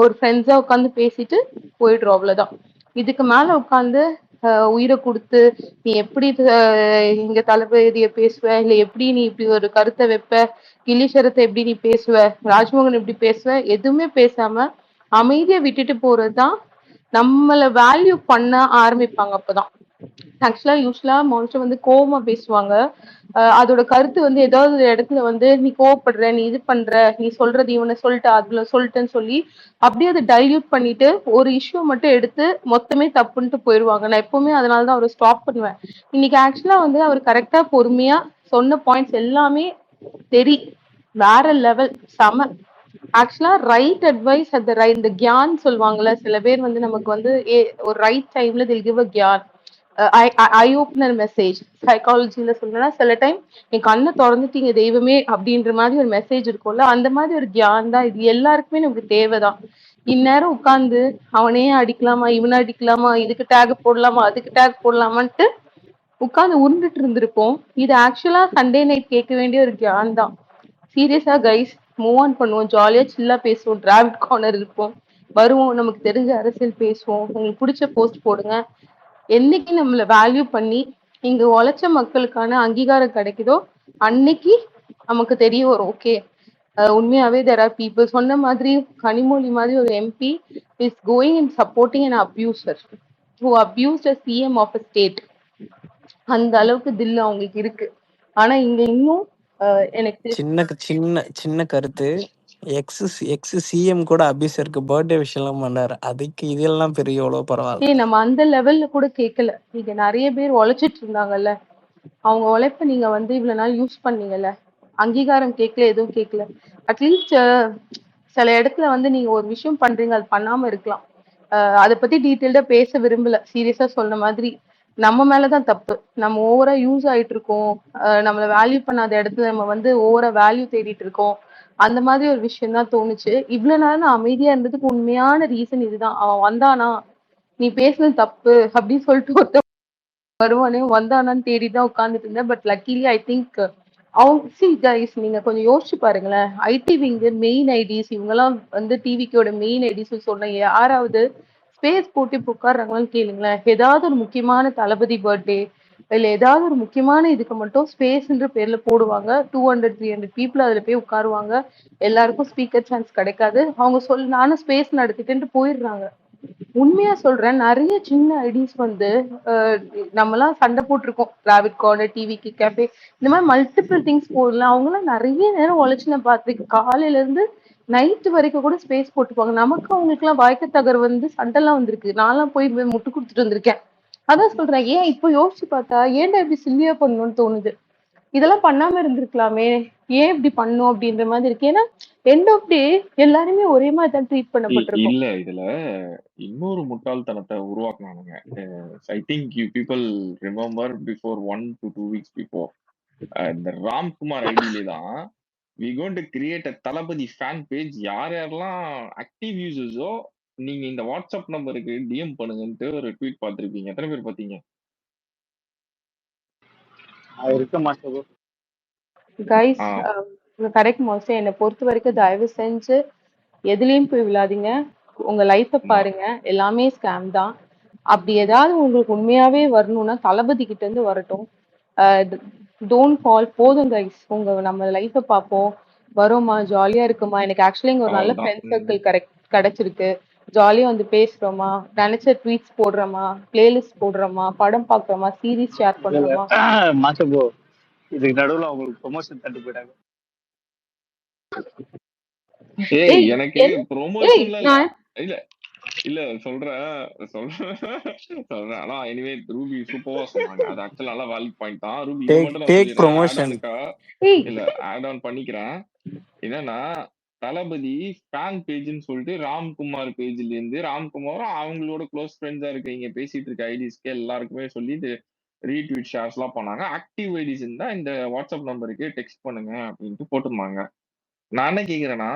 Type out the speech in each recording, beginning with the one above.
ஒரு ஃப்ரெண்ட்ஸா உட்காந்து பேசிட்டு போயிடுறோம், அவ்வளவுதான். இதுக்கு மேல உட்காந்து உயிரை கொடுத்து நீ எப்படி இங்க தளபதிய பேசுவ, இல்ல எப்படி நீ இப்படி ஒரு கருத்தை வைப்ப, கில்லிஷரத்தை எப்படி நீ பேசுவ, ராஜ்மோகன் எப்படி பேசுவ, எதுவுமே பேசாம அமைதியா விட்டுட்டு போறதுதான் நம்மள வேல்யூ பண்ண ஆரம்பிப்பாங்க அப்பதான். ஆக்சுவலா யூஸ்வலா மோஸ்ட்லி வந்து கோவமா பேசுவாங்க. அதோட கருத்து வந்து ஏதாவது ஒரு இடத்துல வந்து நீ கோவப்படுற, நீ இது பண்ற, நீ சொல்றது இவனை சொல்லிட்ட அதுல சொல்லிட்டேன்னு சொல்லி அப்படியே அதை டைல்யூட் பண்ணிட்டு ஒரு இஷ்யூ மட்டும் எடுத்து மொத்தமே தப்புன்ட்டு போயிடுவாங்க. நான் எப்பவுமே அதனாலதான் அவரை ஸ்டாப் பண்ணுவேன். இன்னைக்கு ஆக்சுவலா வந்து அவர் கரெக்டா பொறுமையா சொன்ன பாயிண்ட்ஸ் எல்லாமே தெரி வேற லெவல் செம. ஆக்சுவலா right advice at the right, இந்த கியான் சொல்லுவாங்கல்ல, சில பேர் வந்து நமக்கு வந்து ஒரு ரைட் டைம்ல தில் கிவ் அ கியான், ஐ ஓப்பனர் மெசேஜ். சைக்காலஜில சொல்லணும்னா சில டைம் என் கண்ணை திறந்துட்டீங்க தெய்வமே அப்படின்ற மாதிரி ஒரு மெசேஜ் இருக்கும்ல, அந்த மாதிரி ஒரு கியான் தான் இது. எல்லாருக்குமே நமக்கு தேவைதான். இந்நேரம் உட்கார்ந்து அவனையே அடிக்கலாமா, இவனை அடிக்கலாமா, இதுக்கு டேக் போடலாமா, அதுக்கு டேக் போடலாமான்ட்டு உட்கார்ந்து உருண்டுட்டு இருந்திருப்போம். இது ஆக்சுவலா சண்டே நைட் கேட்க வேண்டிய ஒரு கியான் தான். சீரியஸா கைஸ், மூவ் ஆன் பண்ணுவோம், ஜாலியா சில்லா பேசுவோம், டிராவிட் கார்னர் இருப்போம், வருவோம், நமக்கு தெரிஞ்ச அரசியல் பேசுவோம், உங்களுக்கு பிடிச்ச போஸ்ட் போடுங்க. என்னைக்கு நம்மள வேல்யூ பண்ணி இங்க உழைச்ச மக்களுக்கான அங்கீகாரம் கிடைக்குதோ அன்னைக்கு நமக்கு தெரிய வரும், ஓகே உண்மையாவே there are people. சொன்ன மாதிரி கனிமொழி மாதிரி ஒரு MP is going and supporting an abuser who abused a CM of a state. அந்த அளவுக்கு தில்லு அவங்களுக்கு இருக்கு. ஆனா இங்க இன்னும் எனக்கு சின்ன சின்ன சின்ன கருத்து. எக்ஸ் சிஎம் கூட அபிஷருக்கு பர்த்டே விஷயம்லாம் பண்ணாரு. அதுக்கு இதெல்லாம் பெரிய எவ்வளோ பரவாயில்ல. நம்ம அந்த லெவல்ல கூட கேட்கல. இங்க நிறைய பேர் உழைச்சிட்டு இருந்தாங்கல்ல, அவங்க உழைப்ப நீங்க வந்து இவ்வளவு நாள் யூஸ் பண்ணீங்கல்ல, அங்கீகாரம் கேட்கல, எதுவும் கேட்கல. அட்லீஸ்ட் சில இடத்துல வந்து நீங்க ஒரு விஷயம் பண்றீங்க, அது பண்ணாம இருக்கலாம். அதை பத்தி டீட்டெயில்டா பேச விரும்பல. சீரியஸா சொன்ன மாதிரி நம்ம மேலதான் தப்பு. நம்ம ஓவரா யூஸ் ஆயிட்டு இருக்கோம். நம்மள வேல்யூ பண்ணாத இடத்துல நம்ம வந்து ஓவரா வேல்யூ தேடிட்டு இருக்கோம். அந்த மாதிரி ஒரு விஷயம் தான் தோணுச்சு. இவ்வளவு நாள் நான் அமைதியா இருந்ததுக்கு உண்மையான ரீசன் இதுதான். அவன் வந்தானா நீ பேசுனது தப்பு அப்படின்னு சொல்லிட்டு ஒருத்த வருவானே, வந்தானான்னு தேடிதான் உட்கார்ந்துட்டு இருந்தேன். பட் லக்கிலி ஐ திங்க் அவங்க சி கைஸ், நீங்க கொஞ்சம் யோசிச்சு பாருங்களேன். ஐடி விங்கு மெயின் ஐடிஸ் இவங்கெல்லாம் வந்து டிவிக்கோட மெயின் ஐடிஸ் சொன்ன யாராவது ஸ்பேஸ் போட்டு இப்போ உட்கார்றாங்களான்னு கேளுங்களேன். ஏதாவது ஒரு முக்கியமான தளபதி பர்த்டே இல்ல ஏதாவது ஒரு முக்கியமான இதுக்கு மட்டும் ஸ்பேஸ்ன்ற பேர்ல போடுவாங்க. 200-300 பீப்புள் அதுல போய் உட்காருவாங்க. எல்லாருக்கும் ஸ்பீக்கர் சான்ஸ் கிடைக்காது. அவங்க நானும் ஸ்பேஸ் நடத்திட்டு போயிடுறாங்க. உண்மையா சொல்றேன், நிறைய சின்ன ஐடிஸ் வந்து நம்மலாம் சண்டை போட்டிருக்கோம். டிராவிட் கார்னர், டிவிக்கு கேஃபே, இந்த மாதிரி மல்டிபிள் திங்ஸ் போடலாம். அவங்களாம் நிறைய நேரம் உழைச்சு நான் பார்த்துருக்கேன். காலையில இருந்து நைட்டு வரைக்கும் கூட ஸ்பேஸ் போட்டுப்பாங்க. நமக்கு அவங்களுக்கு எல்லாம் வாய்க்க தகர் வந்து சண்டைலாம் வந்திருக்கு. நான்லாம் போய் முட்டு கொடுத்துட்டு வந்திருக்கேன். அதான் சொல்றேன், ஏன் இப்போ யோசிச்சு பார்த்தா ஏன்டா இப்படி சில்லியா பண்ணணும்னு தோணுது. இதெல்லாம் பண்ணாம இருந்திருக்கலாமே, ஏன் இப்படி பண்ணும் அப்படின்ற மாதிரி இருக்கு. ஏன்னா எண்ட் ஆஃப் டே எல்லாருமே ஒரே மாதிரி தான் ட்ரீட் பண்ணப்பட்டிருக்கோம். இல்ல இதுல இன்னொரு முட்டாள்தனத்தை உருவாக்குனானுங்க. I think you people remember before 1 to 2 weeks before இந்த ராம்குமார் ஐடியிலே தான் we going to create a Thalapathy fan page. யார் யாரெல்லாம் ஆக்டிவ் யூசர்ஸோ நீங்க இந்த வாட்ஸ்அப் நம்பருக்கு டிஎம் பண்ணுங்கன்ட்டு ஒரு ட்வீட் பார்த்திருப்பீங்க. எத்தனை பேர் பார்த்தீங்க? Guys, correct most. என்னை பொறுத்த வரைக்கும் தயவு செஞ்சு எதுலயும் போய் விழாதீங்க. உங்க லைஃப பாருங்க, எல்லாமே ஸ்கேம் தான். அப்படி ஏதாவது உங்களுக்கு உண்மையாவே வரணும்னா தளபதி கிட்ட இருந்து வரட்டும். Don't fall. போதும் கைஸ், நம்ம லைஃப பார்ப்போம், வரோமா, ஜாலியா இருக்குமா. எனக்கு ஆக்சுவலி இங்க ஒரு நல்ல ஃப்ரெண்ட் சர்க்கிள் கிடைச்சிருக்கு. ஜாலியா வந்து பேசுறோமா, நினைச்ச ட்வீட்ஸ் போடுறோமா, பிளேலிஸ்ட் போடுறோமா, படம் பாக்குறோமா, சீரீஸ் ஷேர் பண்றோமா. இதுக்கு நடுவுல அவங்களுக்கு ப்ரொமோஷன் தட்டு போயிட்டாங்க. எனக்கு ப்ரொமோஷன்ல இல்ல இல்ல சொல்றேன். ஆனா எனிவே ரூபி சூப்பரா சொன்னாங்க. அது ஆக்சுவலா நல்ல வேலிட் பாயிண்ட் தான். ரூபி இதை மட்டும் இல்ல ஆட் ஆன் பண்ணிக்கிறேன். என்னன்னா தளபதி ஃபேன் பேஜ்னு சொல்லிட்டு ராம்குமார் பேஜ்ல இருந்து ராம்குமாரும் அவங்களோட க்ளோஸ் ஃப்ரெண்ட்ஸா இருக்கீங்க பேசிட்டு இருக்க ஐடிஸ்க்கு எல்லாருக்குமே சொல்லி ரீட்வீட் ஷேர்ஸ் எல்லாம் பண்ணாங்க. ஆக்டிவ் ஐடிஸ் இருந்தா இந்த வாட்ஸ்அப் நம்பருக்கு டெக்ஸ்ட் பண்ணுங்க அப்படின்ட்டு போட்டிருந்தாங்க. நான் என்ன கேக்குறேன்னா,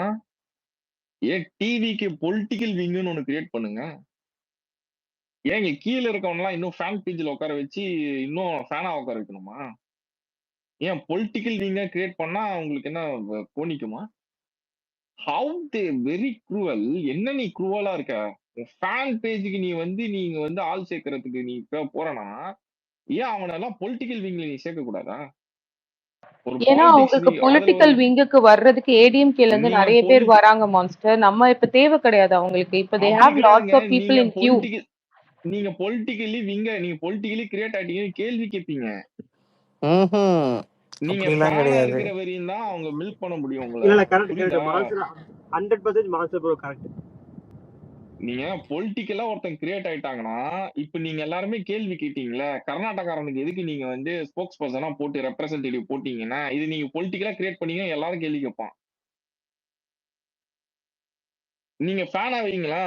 ஏன் டிவிக்கு பொலிட்டிக்கல் விங்குன்னு ஒண்ணு கிரியேட் பண்ணுங்க. ஏங்க கீழே இருக்கவன்லாம் இன்னும் ஃபேன் பேஜ்ல உட்கார வச்சு இன்னும் ஃபேனா உட்கார வைக்கணுமா? ஏன் பொலிட்டிக்கல் விங்கா கிரியேட் பண்ணா உங்களுக்கு என்ன கோணிக்குமா? How they very cruel. என்ன நீ க்ரூவலா இருக்க? ஃபேன் பேஜுக்கு நீங்க வந்து ஆள் சேர்க்கறதுக்கு நீ போறனா, ஏன் அவனெல்லாம் பொலிட்டிக்கல் விங்ல நீ சேர்க்க கூடாதா? ஒரு ஏன்னா பாலிடிக்ஸ் அவங்களுக்கு அதுல பொலிட்டிக்கல் ஒரு விங்குக்கு வர்றதுக்கு ஏடிஎம்கேல இருந்து நீங்க நிறைய பேர் வராங்க மான்ஸ்டர். நம்ம இப்ப தேவை கிடையாது அவங்களுக்கு. இப்ப தே அப்படி ஹேவ் லாட்ஸ் கிடையாதுங்க. Of people in queue. நீங்க பொலிட்டிக்கலி கிரியேட் ஆயிட்டீங்கன்னு கேள்வி கேட்பீங்க. நீங்க அப்படிலாம் ஃபேனா கிடையாது. இருக்கிற வரையும் தான் அவங்க மில்க் பண்ண முடியும் உங்களை. இல்ல கரெக்ட் புரியுதா? Monster 100% monster bro correct. நீங்க பொலிட்டிக்கலா ஒருத்தன் கிரியேட் ஆயிட்டாங்கன்னா, இப்ப நீங்க எல்லாருமே கேள்வி கேட்டீங்களே, கர்நாடகாரனுக்கு எதுக்கு நீங்க வந்து ஸ்போக்ஸ் பர்சனா போட்டு ரெப்ரசன்டேட்டிவ் போட்டீங்கன்னா, இது நீங்க பொலிட்டிக்கலா கிரியேட் பண்ணீங்க எல்லாரும் கேள்வி கேட்பான். நீங்க ஃபேன் ஆவீங்களா,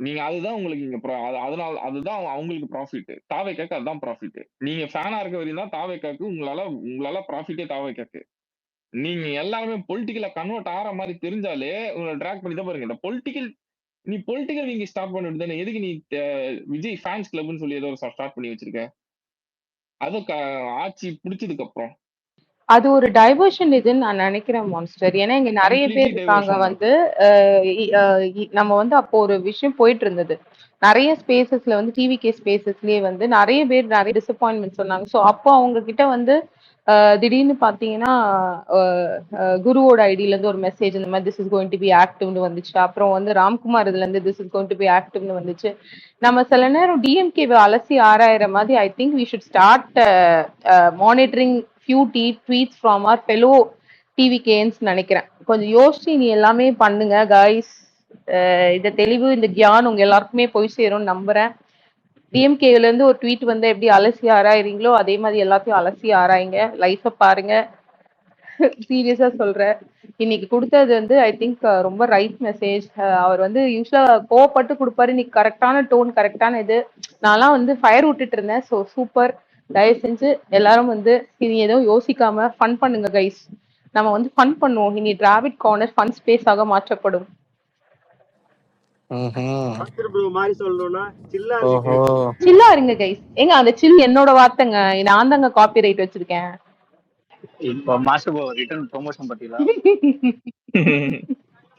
நீங்க அதுதான் உங்களுக்கு இங்க அதனால அதுதான் அவங்களுக்கு ப்ராஃபிட். தாவேக்காக்கு அதுதான் ப்ராஃபிட். நீங்க ஃபேனா இருக்க வரையும் தான் தாவேக்காக்கு உங்களால ப்ராஃபிட்டே தாவேக்காக்கு. நீங்க எல்லாருமே பொலிட்டிக்கலா கன்வெர்ட் ஆற மாதிரி தெரிஞ்சாலே உங்களை ட்ராக் பண்ணி தான் பாருங்க. இந்த பொலிட்டிக்கல் நீங்க ஸ்டார்ட் பண்ணிட்டு தானே. எதுக்கு நீ விஜய் ஃபேன்ஸ் கிளப்னு சொல்லி ஏதோ ஸ்டார்ட் பண்ணி வச்சிருக்க? அது ஆட்சி பிடிச்சதுக்கு அப்புறம் அது ஒரு டைவர்ஷன் இதுன்னு நான் நினைக்கிறேன் மான்ஸ்டர். ஏன்னா இங்க நிறைய பேர் கம்ப்ளீட்லி இருக்காங்க டைவர்ஷன் தான். வந்து நம்ம வந்து அப்போ ஒரு விஷயம் போயிட்டு இருந்தது. நிறைய ஸ்பேசஸ்ல வந்து டிவிகே ஸ்பேசஸ்லயே வந்து நிறைய பேர் நிறைய டிசப்பாயின்மெண்ட் சொன்னாங்க. ஸோ அப்போ அவங்க கிட்ட வந்து திடீர்னு பாத்தீங்கன்னா குருவோட ஐடியில இருந்து ஒரு மெசேஜ் இந்த மாதிரி this is going to be ஆக்டிவ்னு வந்துச்சு. அப்புறம் வந்து ராம்குமார் இதுல இருந்து this is going to be ஆக்டிவ்னு வந்துச்சு. நம்ம சில நேரம் டிஎம்கேவை அலசி ஆராயிற மாதிரி I think we should start monitoring few tweets from our fellow டிவிகேன்னு நினைக்கிறேன். கொஞ்சம் யோசிச்சு நீ எல்லாமே பண்ணுங்க கைஸ். இந்த தெளிவு இந்த கியான் உங்க எல்லாருக்குமே போய் சேரும்னு நம்புறேன். டிஎம்கேல இருந்து ஒரு ட்வீட் வந்து எப்படி அலசி ஆராயிறீங்களோ அதே மாதிரி எல்லாத்தையும் அலசி ஆராயுங்க. லைஃபை பாருங்க. சீரியஸா சொல்றேன். இன்னைக்கு கொடுத்தது வந்து ஐ திங்க் ரொம்ப ரைட் மெசேஜ். அவர் வந்து யூஸ்வலா கோவப்பட்டு கொடுப்பாரு. இன்னைக்கு கரெக்டான டோன், கரெக்டான இது. நான்லாம் வந்து ஃபயர் விட்டுட்டு இருந்தேன். So super. தயவு செஞ்சு எல்லாரும் வந்து இனி எதுவும் யோசிக்காம ஃபன் பண்ணுங்க கைஸ். நம்ம வந்து ஃபன் பண்ணுவோம். இனி டிராவிட் கார்னர் ஃபன் ஸ்பேஸ் ஆக மாற்றப்படும். மாஸ்டர் ப்ரோ மாதிரி சொல்லணும்னா சில்லா ஓஹோ இருக்கு. சில்லா இருங்க கைஸ். ஏங்க அந்த சில் என்னோட வார்த்தைங்க. நான் தாங்க காப்பி ரைட் வச்சிருக்கேன். இப்போ மாஸ்டர் ப்ரோ ரிட்டர்ன் ப்ரொமோஷன் பத்தில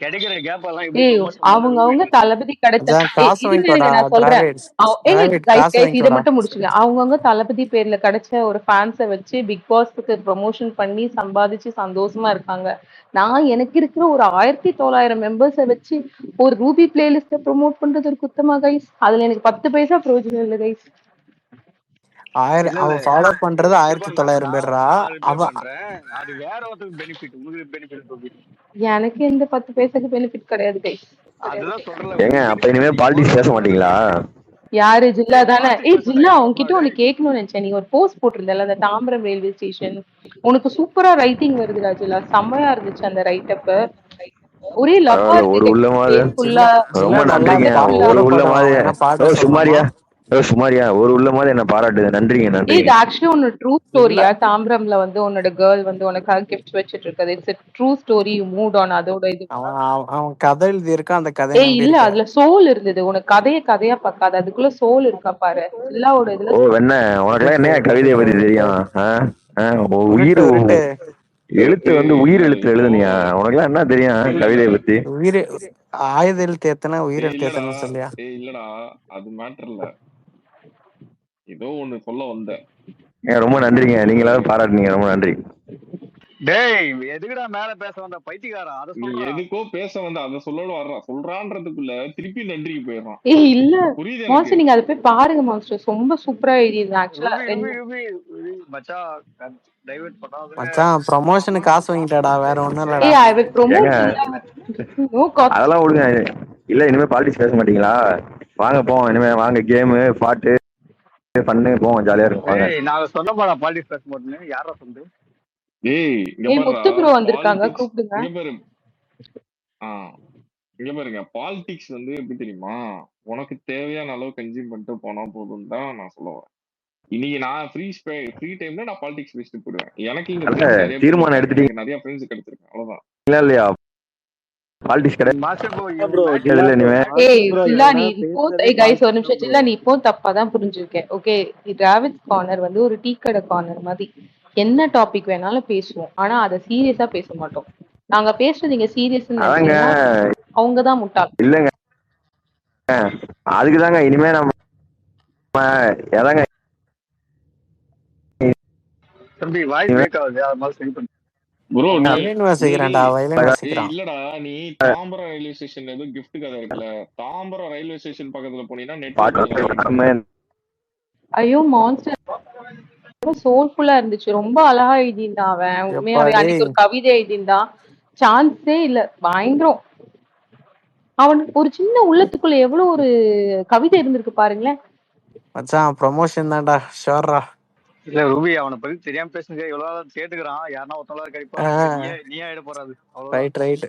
கிடைக்கிற கேப் எல்லாம் எப்படி ஏய் ப்ரொமோஷன் அவங்க தளபதி கிடைச்ச மச்சான் காசு வாங்கிக்கோடா நான் சொல்றேன். டிராவிட். ஏங்க டிராவிட் கைஸ் காசு கைஸ் இதை வாங்கிக்கோடா. மட்டும் முடிச்சுங்க. அவங்கவுங்க தளபதி பேர்ல கிடைச்ச ஒரு ஃபேன்ஸை வச்சு பிக் பாஸ்க்கு ப்ரொமோஷன் பண்ணி சம்பாதிச்சு சந்தோஷமா இருக்காங்க. நான் எனக்கு இருக்கிற ஒரு 1900 மெம்பர்ஸை வச்சு ஒரு ரூபி பிளேலிஸ்ட ப்ரொமோட் பண்றது ஒரு குத்தமா கைஸ்? அதுல எனக்கு 10 பைசா பிரயோஜனம் இல்லை கைஸ். அவன் ஃபாலோ பண்றது 1900 பேர்ரா. அவன் அது வேற ஒருத்தருக்கு பெனிஃபிட், உங்களுக்கு பெனிஃபிட். எனக்கு எந்த 10 பைசாக்கு பெனிஃபிட் கிடையாது கைஸ். அதுதான் சொல்றேன். ஏங்க அப்ப இனிமே பாலிடிக்ஸ் பேச மாட்டீங்களா? யாரு ஜில்லா தானே? ஜில்லா உன்கிட்ட ஒண்ணு கேட்கணும்னு நினைச்சேன். நீ ஒரு போஸ்ட் போட்டிருந்தல அந்த தாம்பரம் ரயில்வே ஸ்டேஷன். உனக்கு சூப்பரா ரைட்டிங் வருதுடா ஜில்லா. செம்மையா இருந்துச்சு அந்த ரைட்டப். ஒரே லவ்வா ஒரு இருக்கு உள்ளமாவது ஃபுல்லா. ரொம்ப நன்றிங்க. ஒரு உள்ளமாவது சுமாரியா ஒரு உள்ளமாவது என்ன பாராட்டுது. நன்றிங்க நன்றி. இது ஆக்சுவலி உன்னோட ட்ரூ ஸ்டோரியா? தாம்பரம்ல வந்து உன்னோட கேர்ள் வந்து உனக்காக கிஃப்ட் வச்சிட்டு இருக்குது. It's true story. You mood on அதோட இது. அவன் கதை எழுதி இருக்கான். அந்த கதை இல்ல அதுல சோல் இருந்தது. உனக்கு கதையா பார்க்காத, அதுக்குள்ள சோல் இருக்கா பாரு. எல்லாவோட இதுல. ஓ வெண்ண உனக்கு என்ன கவிதையை பத்தி தெரியும்? உயிர் எழுத்து வந்து உயிர் எழுத்து எழுதுனியா? உனக்குலாம் என்ன தெரியும் கவிதையை பத்தி? உயிர் ஆயுத எழுத்து எத்தனை உயிர் எழுத்து எத்தனை சொல்லியா? இல்லடா அது மேட்டர் இல்ல. ஏதோ ஒண்ணு சொல்ல வந்தேன். ரொம்ப நன்றிங்க. நீங்களாவது பாராட்டுனீங்க. ரொம்ப நன்றி. டேய் எதுக்குடா மேல பேச வந்த பைத்தியக்காரா? அத நீ எதுக்கோ பேச வந்த அத சொல்லணும் வர்றான். சொல்றான்றதுக்குள்ள திருப்பி நன்றிக்கு போயிடுறான். இல்ல புரியுது மாஸ்டர், நீங்க அதை போய் பாருங்க மாஸ்டர். ரொம்ப சூப்பரா எழுதிருந்தேன் ஆக்சுவலா. மச்சான் டைவர்ட் பண்ணாத மச்சான் ப்ரமோஷனுக்கு காசு வாங்கிட்டாடா, வேற ஒண்ணும் இல்லடா. I will promote. அதெல்லாம் விடுங்க. இல்ல இனிமே பாலிடிக்ஸ் பேச மாட்டீங்களா? வாங்க போவோம். இனிமே வாங்க கேமு பாட்டு பண்ணு போவோம். ஜாலியா இருக்கும். நாங்க சொன்ன போல பாலிடிக்ஸ் பேச மாட்டேன்னு யாரா சொன்னது? முத்து ப்ரோ வந்திருக்காங்க, கூப்பிடுங்க. இங்க பாருங்க, பாலிடிக்ஸ் வந்து எப்படி தெரியுமா, உனக்கு தேவையான அளவு கன்சியூம் பண்ணிட்டு போனா போதும் தான் நான் சொல்ல வரேன். இன்னைக்கு நான் ஃப்ரீ டைம்ல நான் பாலிடிக்ஸ் பேசிட்டு போயிடுவேன். எனக்கு இங்க தீர்மானம் எடுத்துட்டீங்க. நிறைய ஃப்ரெண்ட்ஸ் கிடைச்சிருக்கேன். அவ்வளவுதான். இல்லையா பாலிடிக்ஸ் கிடையாது. ஒரு நிமிஷம் ஜில்லா, நீ இப்போ தப்பாதான் புரிஞ்சிருக்கேன். ஓகே, டிராவிட் கார்னர் வந்து ஒரு டீ கடை கார்னர் மாதிரி. என்ன டாபிக் வேணாலும் பேசுவோம், ஆனா அதை சீரியஸா பேச மாட்டோம். நாங்க பேசுறது நீங்க சீரியஸ் அதாங்க அவங்கதான் முட்டாள். இல்லங்க அதுக்குதாங்க இனிமே நம்ம எதாங்க தம்பி வாய்ஸ் பிரேக் ஆகுது, அது மாதிரி சரி பண்ணு ப்ரோ. நீ வயலின் வாசிக்கிறான்டா, வயலின் வாசிக்கிறான். இல்லடா, நீ தாம்பரம் ரயில்வே ஸ்டேஷன் ஏதோ கிஃப்ட் கதை இருக்குல்ல, தாம்பரம் ரயில்வே ஸ்டேஷன் பக்கத்துல போனீங்கன்னா நெட்வொர்க். ஐயோ மான்ஸ்டர் ரொம்ப சோல்ஃபுல்லா இருந்துச்சு, ரொம்ப அழகா எழுதியிருந்தான் அவன். உண்மையாவே அன்னைக்கு ஒரு கவிதை எழுதியிருந்தான், சான்ஸே இல்ல, பயங்கரம். அவனுக்கு ஒரு சின்ன உள்ளத்துக்குள்ள எவ்வளவு ஒரு கவிதை இருந்திருக்கு பாருங்களேன். மச்சான் ப்ரொமோஷன் தான்டா, ஷோர்ரா. இல்ல ரூபி, அவனை பத்தி தெரியாம பேசுங்க, எவ்வளவு கேட்டுக்கிறான், யாருன்னா ஒருத்தவளா கழிப்பா, நீயா ஆயிட போறாது. ரைட்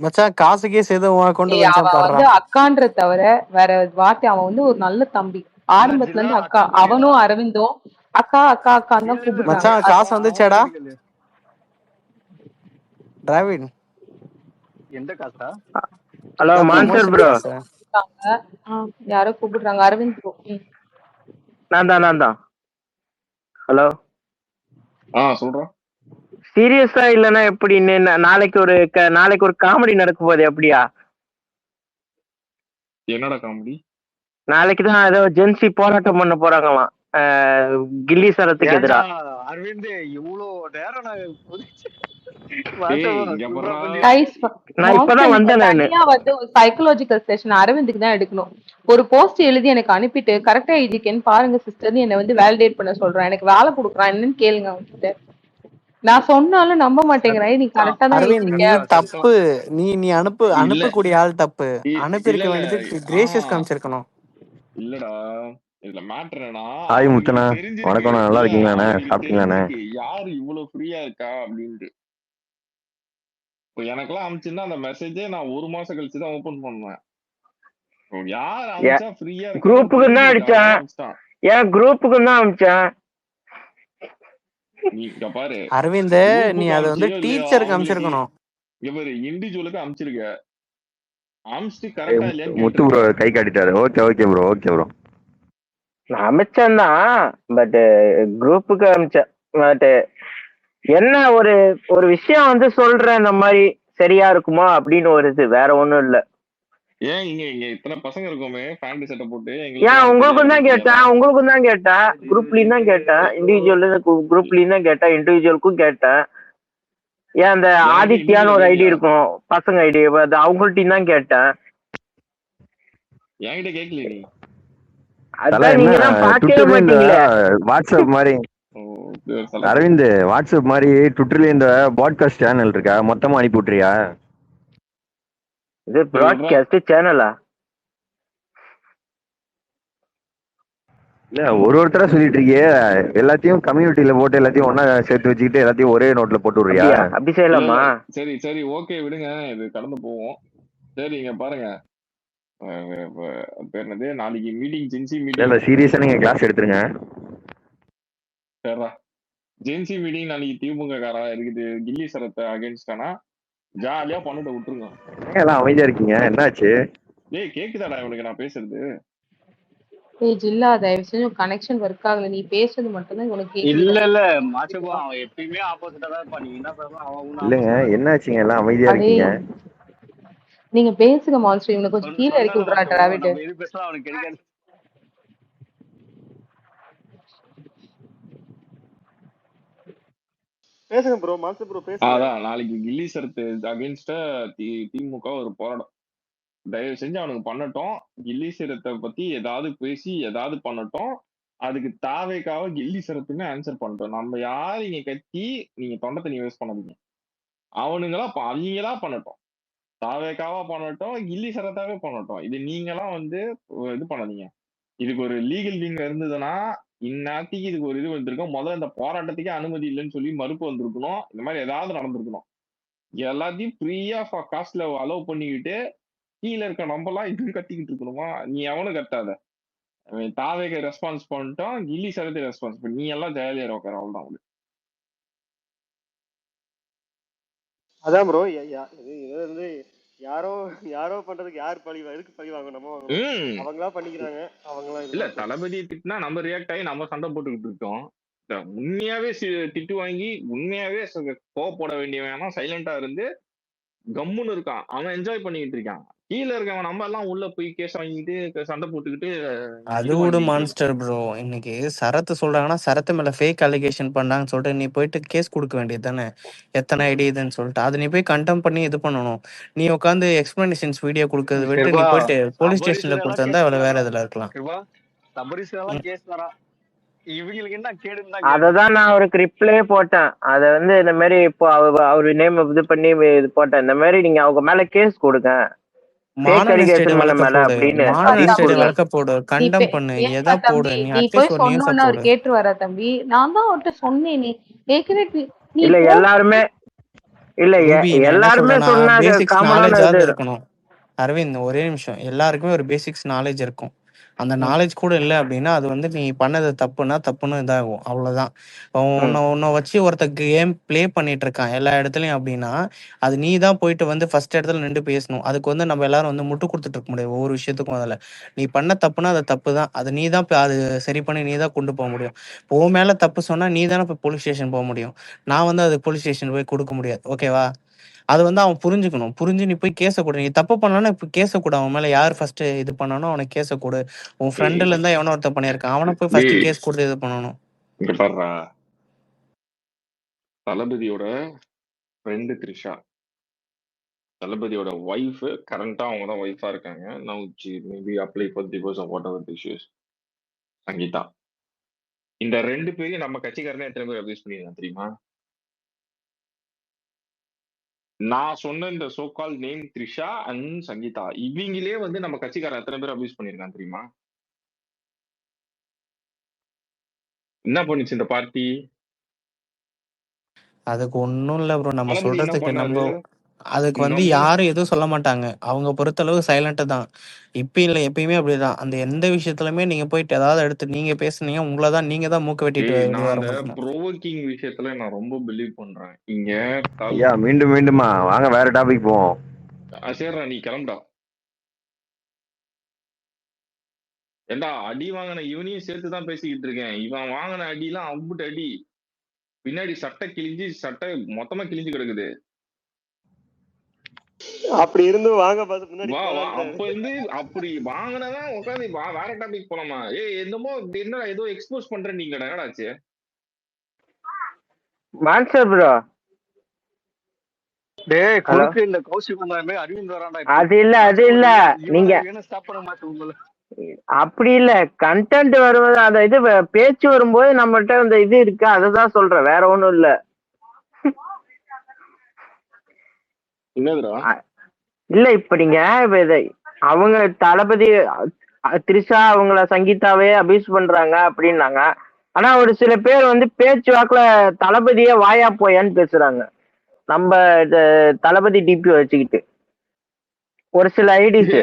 மச்சான், காசுக்கே சேத கொண்டு அவன் வந்து அக்கான்ற தவிர வேற வார்த்தை, அவன் வந்து ஒரு நல்ல தம்பி. ஆரம்பத்துல இருந்து அக்கா, அவனும் அரவிந்தும் அக்கா அக்கா அக்கான்னு தான் கூப்பிடுறாங்க. மச்சான் காசு வந்துச்சேடா டிராவிட்? எந்த காசா? ஹலோ மான்சர் ப்ரோ, யாரோ கூப்பிடுறாங்க, அரவிந்த் ப்ரோ. நான் தான். ஹலோ சொல்றேன். சீரியஸா இல்லன்னா எப்படி? நாளைக்கு ஒரு காமெடி நடக்கும் போது எப்படியா? என்னடா காமெடி? நாளைக்குதான் ஏதோ ஜென்சி போராட்டம் பண்ண போறாங்களாம் கில்லி சரத்துக்கு எதிரா. அரவிந்த் இவ்வளவு நேரம் நான் இப்பதான் வந்தேன். சைக்காலஜிக்கல் செஷன் அரவிந்துக்கு தான் எடுக்கணும். ஒரு போஸ்ட் எழுதி எனக்கு அனுப்பிட்டு கரெக்டா எழுதிக்கேன்னு பாருங்க சிஸ்டர், என்ன வந்து வேலிடேட் பண்ண சொல்றான், எனக்கு வேலை கொடுக்குறான், என்னன்னு கேளுங்க அவன்கிட்ட. நான் சொன்னாலும் நம்ப மாட்டேங்கிறேன். நீ கரெக்டா தான் எழுதிருக்க. தப்பு, நீ அனுப்பக்கூடிய ஆள் தப்பு. அனுப்பியிருக்க வேண்டியது கிரேசியஸ் காமிச்சிருக்கணும். இல்லடா, இதுல மேட்டர் என்னன்னா, ஹாய் முத்தனா, வணக்கம், நல்லா இருக்கீங்களாண்ணே? சாப்பிட்டீங்களாண்ணே? யாரு இவ்வளவு ஃப்ரீயா இருக்கா அப்படின்ட்டு எனக்கெல்லாம் அனுப்பிச்சிருந்தா அந்த மெசேஜே நான் 1 மாசம் கழிச்சு தான் ஓபன் பண்ணுவேன். யார் அனுப்பிச்சா ஃப்ரீயா இருக்கு? குரூப்புக்கு தான் அடிச்சேன், ஏன் குரூப்புக்கு தான் அனுப்பிச்சேன். நீங்க பாரு அரவிந்த், நீ அத வந்து டீச்சருக்கு அனுப்பிச்சிருக்கணும். இங்க பாரு, இண்டிவிஜுவலுக்கு அனுப்பிச்சிருக்க, அனுப்பிச்சிட்டு கரெக்டா இல்லையான்னு முத்து ப்ரோ கை காட்டிட்டாரு. ஓகே ப்ரோ நான் அமைச்சேன் தான், பட் குரூப்புக்கு அனுப்பிச்சேன். பட் என்ன ஒரு விஷயம் வந்து சொல்றேன், இந்த மாதிரி சரியா இருக்குமா அப்படின்னு ஒரு இது, வேற ஒண்ணும் இல்ல. ஏன் இங்க இத்தனை பசங்க இருக்கோமே ஃபேண்டி செட்ட போட்டு, ஏன் உங்களுக்கும் தான் கேட்டேன், குரூப்லயும் தான் கேட்டேன், குரூப்லயும் தான் கேட்டேன், இண்டிவிஜுவலுக்கும் கேட்டேன். ஏன் அந்த ஆதித்யான்னு ஒரு ஐடி இருக்கும் பசங்க ஐடி, அவங்கள்ட்டையும் தான் கேட்டேன். என்கிட்ட கேட்கல நீ. அதான் நீங்க தான் பார்க்கவே மாட்டீங்களே. வாட்ஸ்அப் மாதிரி அரவிந்த், வாட்ஸ்அப் மாதிரி ட்விட்டர்ல இந்த பாட்காஸ்ட் சேனல் இருக்கா, மொத்தமா அனுப்பி விட்டுறியா? இது பாட்காஸ்ட் சேனலா? இல்ல ஒருத்தரா சொல்லிட்டு இருக்கியே, எல்லாத்தையும் கம்யூனிட்டில போட்டு எல்லாத்தையும் ஒன்னா சேர்த்து வச்சுக்கிட்டு எல்லாத்தையும் ஒரே நோட்ல போட்டு விடுறியா? அப்படி செய்யலாமா? சரி ஓகே விடுங்க, இது கடந்து போவோம். சரி இங்க பாருங்க, பேர் என்னது, நாளைக்கு மீட்டிங், ஜென்சி மீட்டிங். சீரியஸா நீங்க கிளாஸ் எடுத்துருங்க. சரிடா, ஜென்சி மீட்டிங் நாளைக்கு. திமுக காரா இருக்குது கில்லி சரத்தை அகைன்ஸ்டானா, ஜாலியா பண்ணிட்டு விட்டுருங்க. எல்லாம் அமைதியா இருக்கீங்க, என்னாச்சு? டேய் கேக்குதாடா இவனுக்கு நான் பேசுறது? ஜில்லா தயவு செஞ்சு கனெக்ஷன் ஒர்க் ஆகல, நீ பேசுறது மட்டும் தான் உனக்கு இல்ல மாச்சப்பா, அவன் எப்பயுமே ஆப்போசிட்டா தான் இருப்பான். நீங்க என்ன பேசலாம், அவன் இல்லங்க என்னாச்சுங்க, எல்லாம் அமைதியா இருக்கீங்க. நீங்க பேசுங்க மான்ஸ்டர், இவனை கொஞ்சம் கீழே இறக்கி விடுறா டிராவிட். எது பேசலாம் அவனுக்கு கிடைக்காது. பேசுங்க ப்ரோ, மான்ஸ்டர் ப்ரோ பேசுங்க. அதான் நாளைக்கு கில்லி சரத்து அகைன்ஸ்டா திமுக ஒரு போராட்டம். தயவு செஞ்சு அவனுக்கு பண்ணட்டும், கில்லி சரத்தை பத்தி ஏதாவது பேசி ஏதாவது பண்ணட்டும். அதுக்கு தாவேக்காவ கில்லி சரத்துமே ஆன்சர் பண்ணட்டும். நம்ம யாரு இங்க கத்தி நீங்க தொண்டை தண்ணி வேஸ்ட் பண்ணாதீங்க. அவங்களா பண்ணட்டும், தாவேக்காவா பண்ணட்டும், கில்லி சரத்தாவே பண்ணட்டும். இது நீங்களாம் வந்து இது பண்ணாதீங்க. இதுக்கு ஒரு லீகல் விங் இருந்ததுன்னா இந்நேரத்துக்கு இதுக்கு ஒரு இது வந்திருக்கும். முதல்ல இந்த போராட்டத்துக்கே அனுமதி இல்லைன்னு சொல்லி மறுப்பு வந்திருக்கணும். இந்த மாதிரி ஏதாவது நடந்திருக்கணும். எல்லாத்தையும் ஃப்ரீயா காஸ்ட்ல அலோவ் பண்ணிக்கிட்டு கீழே இருக்க நம்மலாம் இதுவும் கத்திக்கிட்டு இருக்கணுமா? நீ எவனும் கத்தாத. தாவேக ரெஸ்பான்ஸ் பண்ணிட்டோம், கில்லி சரத்தை ரெஸ்பான்ஸ் பண்ணி நீ எல்லாம் ஜெயலலிதா உட்கார, அவ்வளவுதான் உங்களுக்கு. அதான் ப்ரோ, இது வந்து யாரோ பண்றதுக்கு யார் எதுக்கு பழி வாங்கணுமோ அவங்களா பண்ணிக்கிறாங்க. அவங்களா இல்ல தளபதி திட்டினா நம்ம ரியாக்ட் ஆகி நம்ம சண்டை போட்டுக்கிட்டு இருக்கோம். உண்மையாவே திட்டு வாங்கி உண்மையாவே கோவப்பட வேண்டியவனா சைலண்டா இருந்து கம்முன்னு இருக்கான், அவன் என்ஜாய் பண்ணிட்டு இருக்கான். கீழே இருக்கவன் நம்ம எல்லாம் உள்ள போய் கேஸ் வாங்கிட்டு சண்டை போட்டுக்கிட்டு அது இது விட பண்ணிட்டு மான்ஸ்டர் ப்ரோ. இன்னைக்கு சரத்து சொல்றாங்கன்னா சரத்து மேல ஃபேக் அலிகேஷன் பண்ணாங்கன்னு சொல்லிட்டு நீ போயிட்டு கேஸ் கொடுக்க வேண்டியது தானே, எத்தனை ஐடி இதுன்னு சொல்லிட்டு. அது நீ போய் கண்டெம் பண்ணி இது பண்ணணும். நீ உட்காந்து எக்ஸ்பிளனேஷன்ஸ் வீடியோ கொடுக்கறத விட்டு நீ போயிட்டு போலீஸ் ஸ்டேஷன்ல கொடுத்திருந்தா அவ்வளவு வேற இதுல இருக்கலாம். அததான் நான் அவருக்கு ரிப்ளே போட்டேன். அத வந்து இந்த மாதிரி இப்போ அவரு நேம் இது பண்ணி இது போட்டேன். இந்த மாதிரி நீங்க அவங்க மேல கேஸ் கொடுங்க, கண்டம் பண்ணு, எதா போடு, நீ அட்லீஸ்ட் ஒரு நியூஸ் போடு. கேட்டுவாரா தம்பி? நான் தான் அவர்ட்ட சொன்னேன். நீ ஏற்கனவே இல்ல எல்லாருமே சொன்னாங்க காமனான இருக்கணும். அரவிந்த் ஒரே நிமிஷம், எல்லாருக்குமே ஒரு பேசிக்ஸ் நாலேஜ் இருக்கும். அந்த நாலேஜ் கூட இல்லை அப்படின்னா அது வந்து நீ பண்ணது தப்புன்னா தப்புன்னு இதாகும், அவ்வளவுதான். உன்னை வச்சு ஒருத்த கேம் பிளே பண்ணிட்டு இருக்கான் எல்லா இடத்துலயும் அப்படின்னா அது நீ தான் போயிட்டு வந்து ஃபர்ஸ்ட் இடத்துல நின்று பேசணும். அதுக்கு வந்து நம்ம எல்லாரும் வந்து முட்டு கொடுத்துட்டு இருக்க முடியாது ஒவ்வொரு விஷயத்துக்கும். அதில் நீ பண்ண தப்புனா அது தப்பு தான், அது நீ தான் அது சரி பண்ணி நீ தான் கொண்டு போக முடியும். உன் மேல தப்பு சொன்னா நீ தானே இப்போ போலீஸ் ஸ்டேஷன் போக முடியும். நான் வந்து அது போலீஸ் ஸ்டேஷன் போய் கொடுக்க முடியாது, ஓகேவா? அது வந்து அவன் புரிஞ்சுக்கணும். புரிஞ்சு நீ போய் கேஸ கொடு. நீ தப்பு பண்ணானா இப்ப கேஸ கொடு. அவன் மேல யார் ஃபர்ஸ்ட் இது பண்ணானோ அவனை கேஸ கொடு. உன் ஃப்ரெண்டுல இருந்தா எவனோ ஒருத்தர் பண்ணியிருக்கான், அவனை போய் ஃபர்ஸ்ட் கேஸ் கொடுத்து இது பண்ணணும். இங்க பாருடா, தளபதியோட ஃப்ரெண்டு த்ரிஷா, தளபதியோட ஒய்ஃப், கரண்டா அவங்க தான் ஒய்ஃபா இருக்காங்க. Now maybe apply for divorce of whatever issues. Sangeetha, இந்த ரெண்டு பேரையும் நம்ம கட்சிக்காரனே எத்தனை பேர் அபியூஸ் பண்ணிருக்காங்க தெரியுமா? நான் சொன்ன இந்த சோகால் நேம் த்ரிஷா அண்ட் சங்கீதா, இவங்களே வந்து நம்ம கட்சிக்காரன் எத்தனை பேர் அபியூஸ் பண்ணிருக்காங்க தெரியுமா? என்ன பண்ணுச்சு இந்த பார்ட்டி? அதுக்கு ஒன்னும் இல்ல ப்ரோ, நம்ம சொல்றதுக்கு நம்ம அதுக்கு வந்து யாரும் எதுவும் சொல்ல மாட்டாங்க. அவங்க பொறுத்தளவு சைலண்ட் தான். இப்ப இல்ல, எப்பயுமே அப்படிதான். அந்த எந்த விஷயத்துலயுமே நீங்க போயிட்டு ஏதாவது எடுத்து நீங்க பேசுனீங்க, உங்களதான் நீங்க தான் மூக்க வெட்டிட்டு. ப்ரோவோக்கிங் விஷயத்துல நான் ரொம்ப பிலீவ் பண்றேன். இங்க மீண்டும் மீண்டுமா வாங்க வேற டாபிக் போவோம். சரிடா, நீ கிளம்புடா. ஏண்டா அடி வாங்கின இவனையும் சேர்த்துதான் பேசிக்கிட்டு இருக்கேன். இவன் வாங்கின அடி எல்லாம் அம்புட்டு அடி, பின்னாடி சட்டை கிழிஞ்சு சட்டை மொத்தமா கிழிஞ்சு கிடக்குது. அப்படி இருந்து வாங்க அப்ப இருந்து அப்படி வாங்கினதான் உட்காந்து வேற டாபிக் போலாமா? என்னமோ என்ன ஏதோ எக்ஸ்போஸ் பண்ற நீங்க என்னடாச்சு மான்ஸ்டர் ப்ரோ? டேய் குளுக்கு இந்த கௌஷிக் வந்தாமே அரவிந்த் வரான்டா. அது இல்ல நீங்க ஸ்டாப் பண்ண மாட்டீங்க உங்கள. அப்படி இல்ல, கண்டென்ட் வரும்போது அந்த இது பேச்சு வரும்போது நம்மகிட்ட அந்த இது இருக்கு, அததான் சொல்றேன், வேற ஒண்ணும் இல்ல. இல்ல இப்ப நீங்க அவங்க தளபதி த்ரிஷா அவங்கள சங்கீதாவே அபியூஸ் பண்றாங்க அப்படின்னாங்க. ஆனா ஒரு சில பேர் வந்து பேச்சு வாக்குல தளபதியே வாயா போயான்னு பேசுறாங்க, நம்ம தளபதி டிபி வச்சுக்கிட்டு ஒரு சில ஐடிஸ்.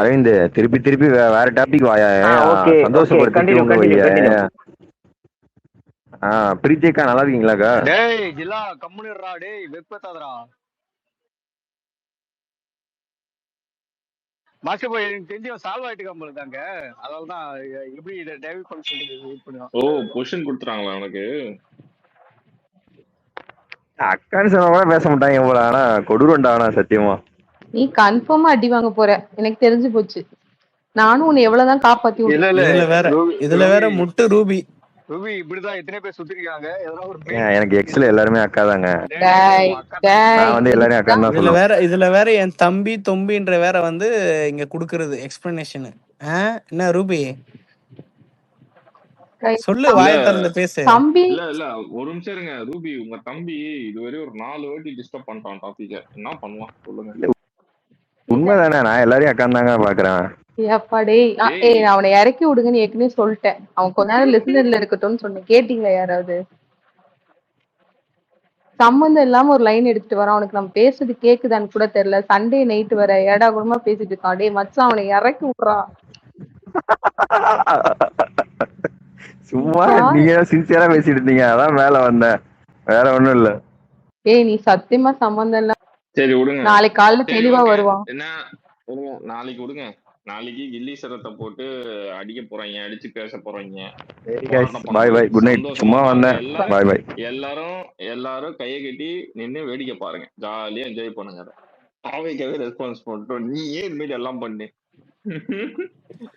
அரவிந்த் திருப்பி திருப்பி வேற டாபிக் வாயா. பிரீத்தியக்கா நல்லா இருக்கீங்களாக்கா? டேய் ஜில்லா கம்முனிரா, டேய் வெப்பத்தாதடா. மாஸ்டர் போய் எனக்கு தெரிஞ்ச சால்வ் ஆயிட்டு கம்பல் தாங்க. அதனால தான் எப்படி இத டேவிட் பண்ண சொல்லி வெயிட் பண்ணுவான். பொசிஷன் கொடுத்துறாங்களா உனக்கு? அக்கான்னு சொன்னா கூட பேச மாட்டாங்க போல. ஆனா கொடூரம்டா சத்தியமா. நீ கன்ஃபார்மா அடி வாங்க போற, எனக்கு தெரிஞ்சு போச்சு. நானும் உன்னை எவ்வளவுதான் காப்பாத்தி இதுல வேற முட்டு ரூபி இப்படிதான் எத்தனை பேர் சுத்திருக்காங்க. எனக்கு எக்ஸ்ல எல்லாருமே அக்கா தாங்க. எல்லாரும் அக்கா தான். இதுல வேற என் தம்பி தொம்பின்ற வேற வந்து இங்க குடுக்கறது எக்ஸ்பிளனேஷன். என்ன ரூபி சொல்லு, வாயை திறந்து பேசு. இல்ல ஒரு நிமிஷம் இருங்க. ரூபி, உங்க தம்பி இதுவரை ஒரு 4 வாட்டி டிஸ்டர்ப் பண்றான் டாபிக். என்ன பண்ணுவான் சொல்லுங்க. உண்மைதானே, நான் எல்லாரையும் அக்கா தாங்க பாக்குறேன். அவனை இறக்கி விடுங்கன்னு ஏற்கனவே சொல்லிட்டேன். அவன் கொஞ்ச நேரம் லிசனர்ல இருக்கட்டும்னு சொன்னேன். கேட்டீங்களா யாராவது? சம்பந்தம் இல்லாம ஒரு லைன் எடுத்துட்டு வரான். அவனுக்கு நம்ம பேசுறது கேக்குதான்னு கூட தெரியல. சண்டே நைட் வர ஏடா கூடமா பேசிட்டு இருக்கான். டேய் மச்சான், அவனை இறக்கி விடுறா. சும்மா நீங்க சின்சியரா பேசிட்டு இருந்தீங்க, அதான் மேல வந்தேன், வேற ஒண்ணும் இல்ல. ஏய் நீ சத்தியமா சம்பந்தம் இல்ல. சரி விடுங்க, நாளைக்கு காலைல தெளிவா வருவான். என்ன நாளைக்கு விடுங்க. நாளைக்கு கில்லி சிரத்தை போட்டு அடிக்க போறாங்க, அடிச்சு பேச போறாங்க, சரி guys, போராட்டம் பண்ண bye bye, போறாங்க. good night. சந்தோஷமா சும்மா பாருங்க. வந்தேன். Bye bye. எல்லாரும் கையை கட்டி நின்னு வேடிக்கை பாருங்க, ஜாலியா என்ஜாய் பண்ணுங்க. அதை அவைக்கவே ரெஸ்பான்ஸ் பண்ணிட்டோம். நீ ஏன் இனிமேல் எல்லாம் பண்ணு.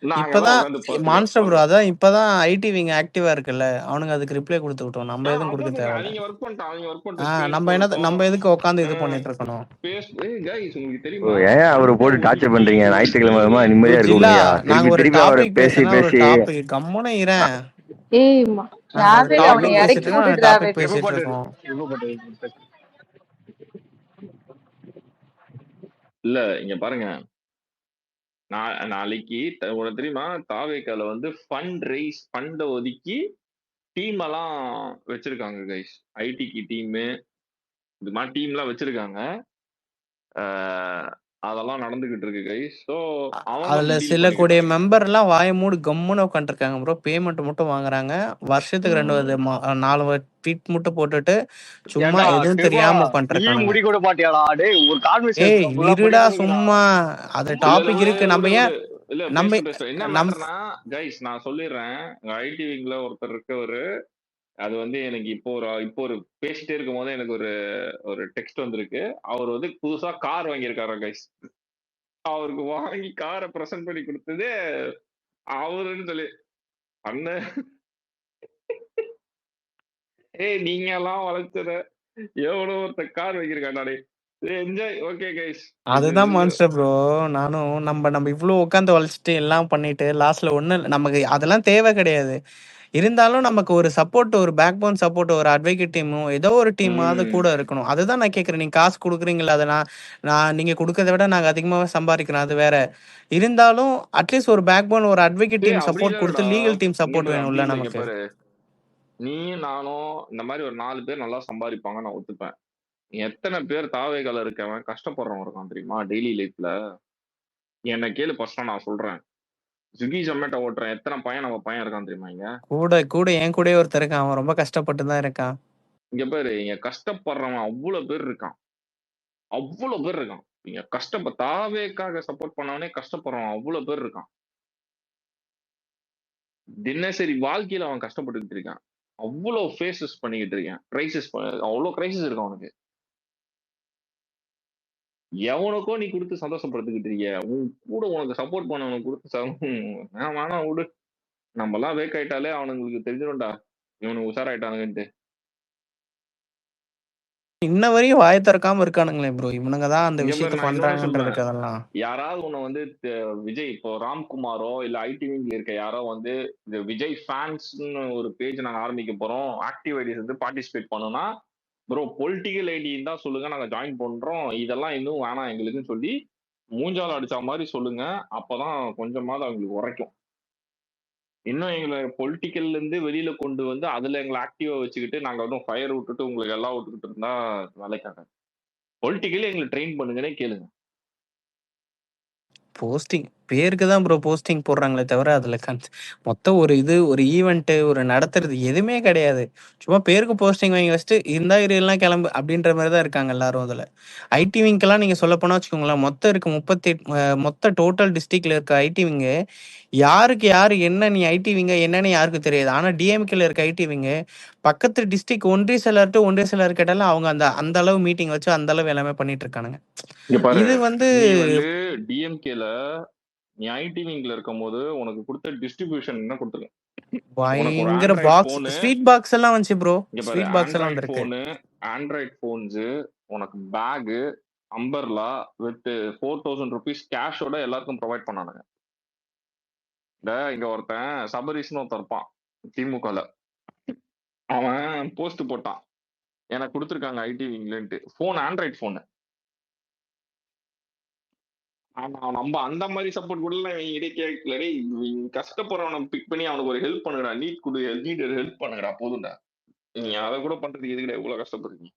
நாங்க இப்பதான் உட்காந்து பார்த்துட்டோம். மான்ஸ்டர் ப்ரோ, அதான் இப்பதான் ஐடி விங் ஆக்டிவா இருக்குல்ல, அவனுங்க அதுக்கு ரிப்ளை கொடுத்து விட்டோம். நம்ம எதுவும் கொடுக்க தேவையில்ல. அவங்க ஒர்க் பண்ணிட்டான், அவங்க ஒர்க் பண்ணிட்டு நம்ம எதுக்கு உட்காந்து இது பண்ணிட்டு இருக்கணும்? உங்களுக்கு தெரியுமா, ஏன் அவரை போட்டு டார்ச்சர் பண்றீங்க? ஞாயிற்றுக்கிழமை நிம்மதியா இருக்க ஜில்லா, முடியா? நாங்க ஒரு திருப்பி அவரை டாபிக் பேசி பேசினா ஒரு பேசி டாபிக் கம்முனே இரேன். ஏய் நாங்க ஒரு டிராவல் அவனை டாபிக் இறக்கி பேசிட்டு விடு டாபிக் டிராவல். பேசிட்டு இருக்கோம். இல்ல இங்க பாருங்க, நாளைக்கு உனக்கு தெரியுமா, தாவேக்கால வந்து ஃபண்ட் ஒதுக்கி டீம் எல்லாம் வச்சிருக்காங்க கைஸ். ஐடிக்கு டீம், இது மாதிரி டீம் எல்லாம் வச்சிருக்காங்க. அதெல்லாம் நடந்துகிட்டு இருக்கு கைஸ். ஸோ அதுல சில கூடிய மெம்பர் எல்லாம் வாய மூடு கம்முன்னு உட்காந்துருக்காங்க ப்ரோ. பேமெண்ட் மட்டும் வாங்குறாங்க. வருஷத்துக்கு 4 ட்வீட் மட்டும் போட்டுட்டு சும்மா எதுவும் தெரியாம பண்றாங்க. முடி கூட மாட்டியாடா டேய், ஒரு ஏய் இருடா சும்மா, அது டாபிக் இருக்கு. நம்ம ஏன் என்ன மேட்டர்னா கைஸ், நான் சொல்லிடுறேன். ஐடி விங்ல ஒருத்தர் இருக்கவரு, அது வந்து எனக்கு இப்போ ஒரு பேசிட்டே இருக்கும் போது எனக்கு ஒரு டெக்ஸ்ட் வந்திருக்கு. அவர் வந்து புதுசா கார் வாங்கியிருக்காரு கைஸ். அவருக்கு வாங்கி காரை பிரசன்ட் பண்ணி கொடுத்தது அவருன்னு சொல்லி அண்ணன். ஏய் நீங்க எல்லாம் வளர்த்துற எவ்வளவு ஒருத்த கார் வாங்கியிருக்காடே, என்ஜாய். ஓகே கைஸ், அதுதான் மான்ஸ்டர் ப்ரோ. நானும் நம்ம இவ்வளவு உட்காந்து வளைச்சிட்டு எல்லாம் பண்ணிட்டு லாஸ்ட்ல ஒண்ணு நமக்கு அதெல்லாம் தேவை கிடையாது. இருந்தாலும் நமக்கு ஒரு சப்போர்ட், ஒரு பேக் போன் சப்போர்ட், ஒரு அட்வொகேட் டீமும் ஏதோ ஒரு டீமாவது கூட இருக்கணும். அதுதான் நான் கேட்கறேன். நீங்க காசு கொடுக்குறீங்களா? அதை நான் நீங்க கொடுக்கறத விட நாங்க அதிகமாக சம்பாதிக்கிறோம், அது வேற. இருந்தாலும் அட்லீஸ்ட் ஒரு பேக் போன், ஒரு அட்வொகேட் டீம் சப்போர்ட் கொடுத்து லீகல் டீம் சப்போர்ட் வேணும்ல நமக்கு. நீ நானும் இந்த மாதிரி ஒரு 4 பேர் நல்லா சம்பாதிப்பாங்க, நான் ஒத்துப்பேன். எத்தனை பேர் தாவேகால இருக்கவன் கஷ்டப்படுறவன் இருக்கான் தெரியுமா டெய்லி லைஃப்ல? என்ன கேளு ஃபர்ஸ்ட், நான் சொல்றேன். ஸ்விக்கி ஜொமேட்டோ ஓட்டுறேன், எத்தனை பையன் நம்ம பையன் இருக்கான் தெரியுமா? இங்க கூட என் கூட ஒருத்தர் இருக்கான், அவன் ரொம்ப கஷ்டப்பட்டு தான் இருக்கான். இங்க பேரு இங்க கஷ்டப்படுறவன் அவ்வளவு பேர் இருக்கான், அவ்வளவு பேர் இருக்கான். இங்க தாவேக்காக சப்போர்ட் பண்ணவனே கஷ்டப்படுறவன் அவ்வளவு பேர் இருக்கான். தினசரி வாழ்க்கையில அவன் கஷ்டப்பட்டுக்கிட்டு இருக்கான். அவ்வளவு ஃபேஸஸ் பண்ணிக்கிட்டு இருக்கேன், கிரைசிஸ், அவ்வளவு கிரைசிஸ் இருக்கும் அவனுக்கு. எவனுக்கோ நீ கொடுத்து சந்தோஷப்படுத்திக்கிட்டு இருக்கிய, உன் கூட உனக்கு சப்போர்ட் பண்ணவனுக்கு கொடுத்து வேணா விடு. நம்ம எல்லாம் வேக் ஆயிட்டாலே அவனுங்களுக்கு தெரிஞ்சிடும்டா இவனுக்கு உஷாராயிட்டானுங்கன்ட்டு. இன்ன வரையும் வாய திறக்காம இருக்கானுங்களே ப்ரோ, இவனுங்க தான் அந்த விஷயத்தை பண்றாங்கன்றதுக்கு. அதெல்லாம் யாராவது உன்னை வந்து விஜய், இப்போ ராம்குமாரோ இல்ல ஐடி விங்ல இருக்க யாரோ வந்து இந்த விஜய் ஃபேன்ஸ்னு ஒரு பேஜ் நாங்க ஆரம்பிக்க போறோம், ஆக்டிவ் ஐடிஸ் வந்து பார்ட்டிசிபேட் பண்ணோம்னா ப்ரோ பொலிட்டிக்கல் ஐடி தான் சொல்லுங்க, நாங்க ஜாயின் பண்றோம், இதெல்லாம் இன்னும் வேணாம் எங்களுக்குன்னு சொல்லி மூஞ்சால அடிச்ச மாதிரி சொல்லுங்க. அப்பதான் கொஞ்சமாவது அவங்களுக்கு உரைக்கும். இன்னும் எங்களை பொலிட்டிக்கல்ல இருந்து வெளியில கொண்டு வந்து அதுல எங்களை ஆக்டிவா வச்சுக்கிட்டு நாங்க வந்து ஃபயர் விட்டுட்டு உங்களுக்கு எல்லாம் விட்டுக்கிட்டு இருந்தா வேலைக்காக. பொலிட்டிக்கலி எங்களை ட்ரெயின் பண்ணுங்கன்னே கேளுங்க. போஸ்டிங் பேருக்கு தான் ப்ரோ போஸ்டிங் போடுறாங்களே தவிர அதுல மொத்தம் ஒரு ஈவெண்ட் ஒரு நடத்துறது எதுவுமே கிடையாது. சும்மா பேருக்கு போஸ்டிங் வாங்கி வச்சுட்டு இருந்தா எல்லாம் கிளம்பு அப்படின்ற மாதிரி தான் இருக்காங்க எல்லாரும். அதுல ஐடி விங்கெல்லாம் நீங்க சொல்ல போனா வச்சுக்கோங்களேன், மொத்தம் இருக்கு 38 மொத்த டோட்டல் டிஸ்ட்ரிக்ட்ல இருக்க ஐடி விங்கு யாருக்கு யாரு என்ன, நீ ஐடி விங்க என்னன்னு யாருக்கும் தெரியாது. ஆனா டிஎம்கேல இருக்க ஐடி விங்கு பக்கத்து டிஸ்ட்ரிக்ட் ஒன்றிய செயலர் கேட்டாலும் அவங்க அந்த அளவு மீட்டிங் வச்சு அந்த அளவு எல்லாமே பண்ணிட்டு இருக்கானுங்க. இது வந்து டிஎம்கேல நீ ஐடி விங்ல இருக்கும் போது உனக்கு கொடுத்த டிஸ்ட்ரிபியூஷன் என்ன கொடுத்துருங்க, பயங்கர பாக்ஸ், ஸ்வீட் பாக்ஸ் எல்லாம் வந்துச்சு ப்ரோ. ஸ்வீட் பாக்ஸ் எல்லாம் வந்திருக்கு. ஆண்ட்ராய்ட் போன்ஸ், உனக்கு பேக், அம்பர்லா வித் 4000 rupees கேஷோட எல்லாருக்கும் ப்ரொவைட் பண்ணானுங்க. இங்க ஒருத்தன் சபரிஷ்னு ஒருத்தன் இருப்பான் திமுகல, அவன் போஸ்ட் போட்டான் எனக்கு கொடுத்துருக்காங்க ஐடி விங்லன்ட்டு போன், ஆண்ட்ராய்ட் போனு. நம்ம அந்த மாதிரி சப்போர்ட் கூட கேட்கல. கஷ்டப்படுறவனை பிக் பண்ணி அவனுக்கு ஒரு ஹெல்ப் பண்ணுங்கடா, நீட் ஹெல்ப் பண்ணுங்கடா, போதும்டா. நீங்க அதை கூட பண்றதுக்கு எதுக்குடா இவ்வளவு கஷ்டப்படுறீங்க?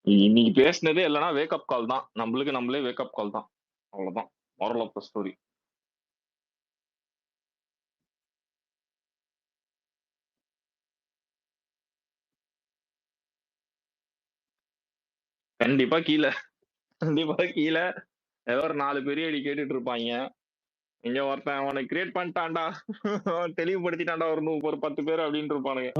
இன்னைக்கு பேசினதே இல்லைன்னா வேக்கப் கால் தான், நம்மளே வேக்கப் கால் தான், அவ்வளவுதான். moral of the story. கண்டிப்பா கீழே ஏதோ ஒரு 4 பெரிய அடி கேட்டுட்டு இருப்பாங்க. இங்க ஒருத்தன் அவனை கிரியேட் பண்ணிட்டான்டா, தெளிவுபடுத்திட்டான்டா ஒரு 10 பேர் அப்படின்னு இருப்பானுங்க.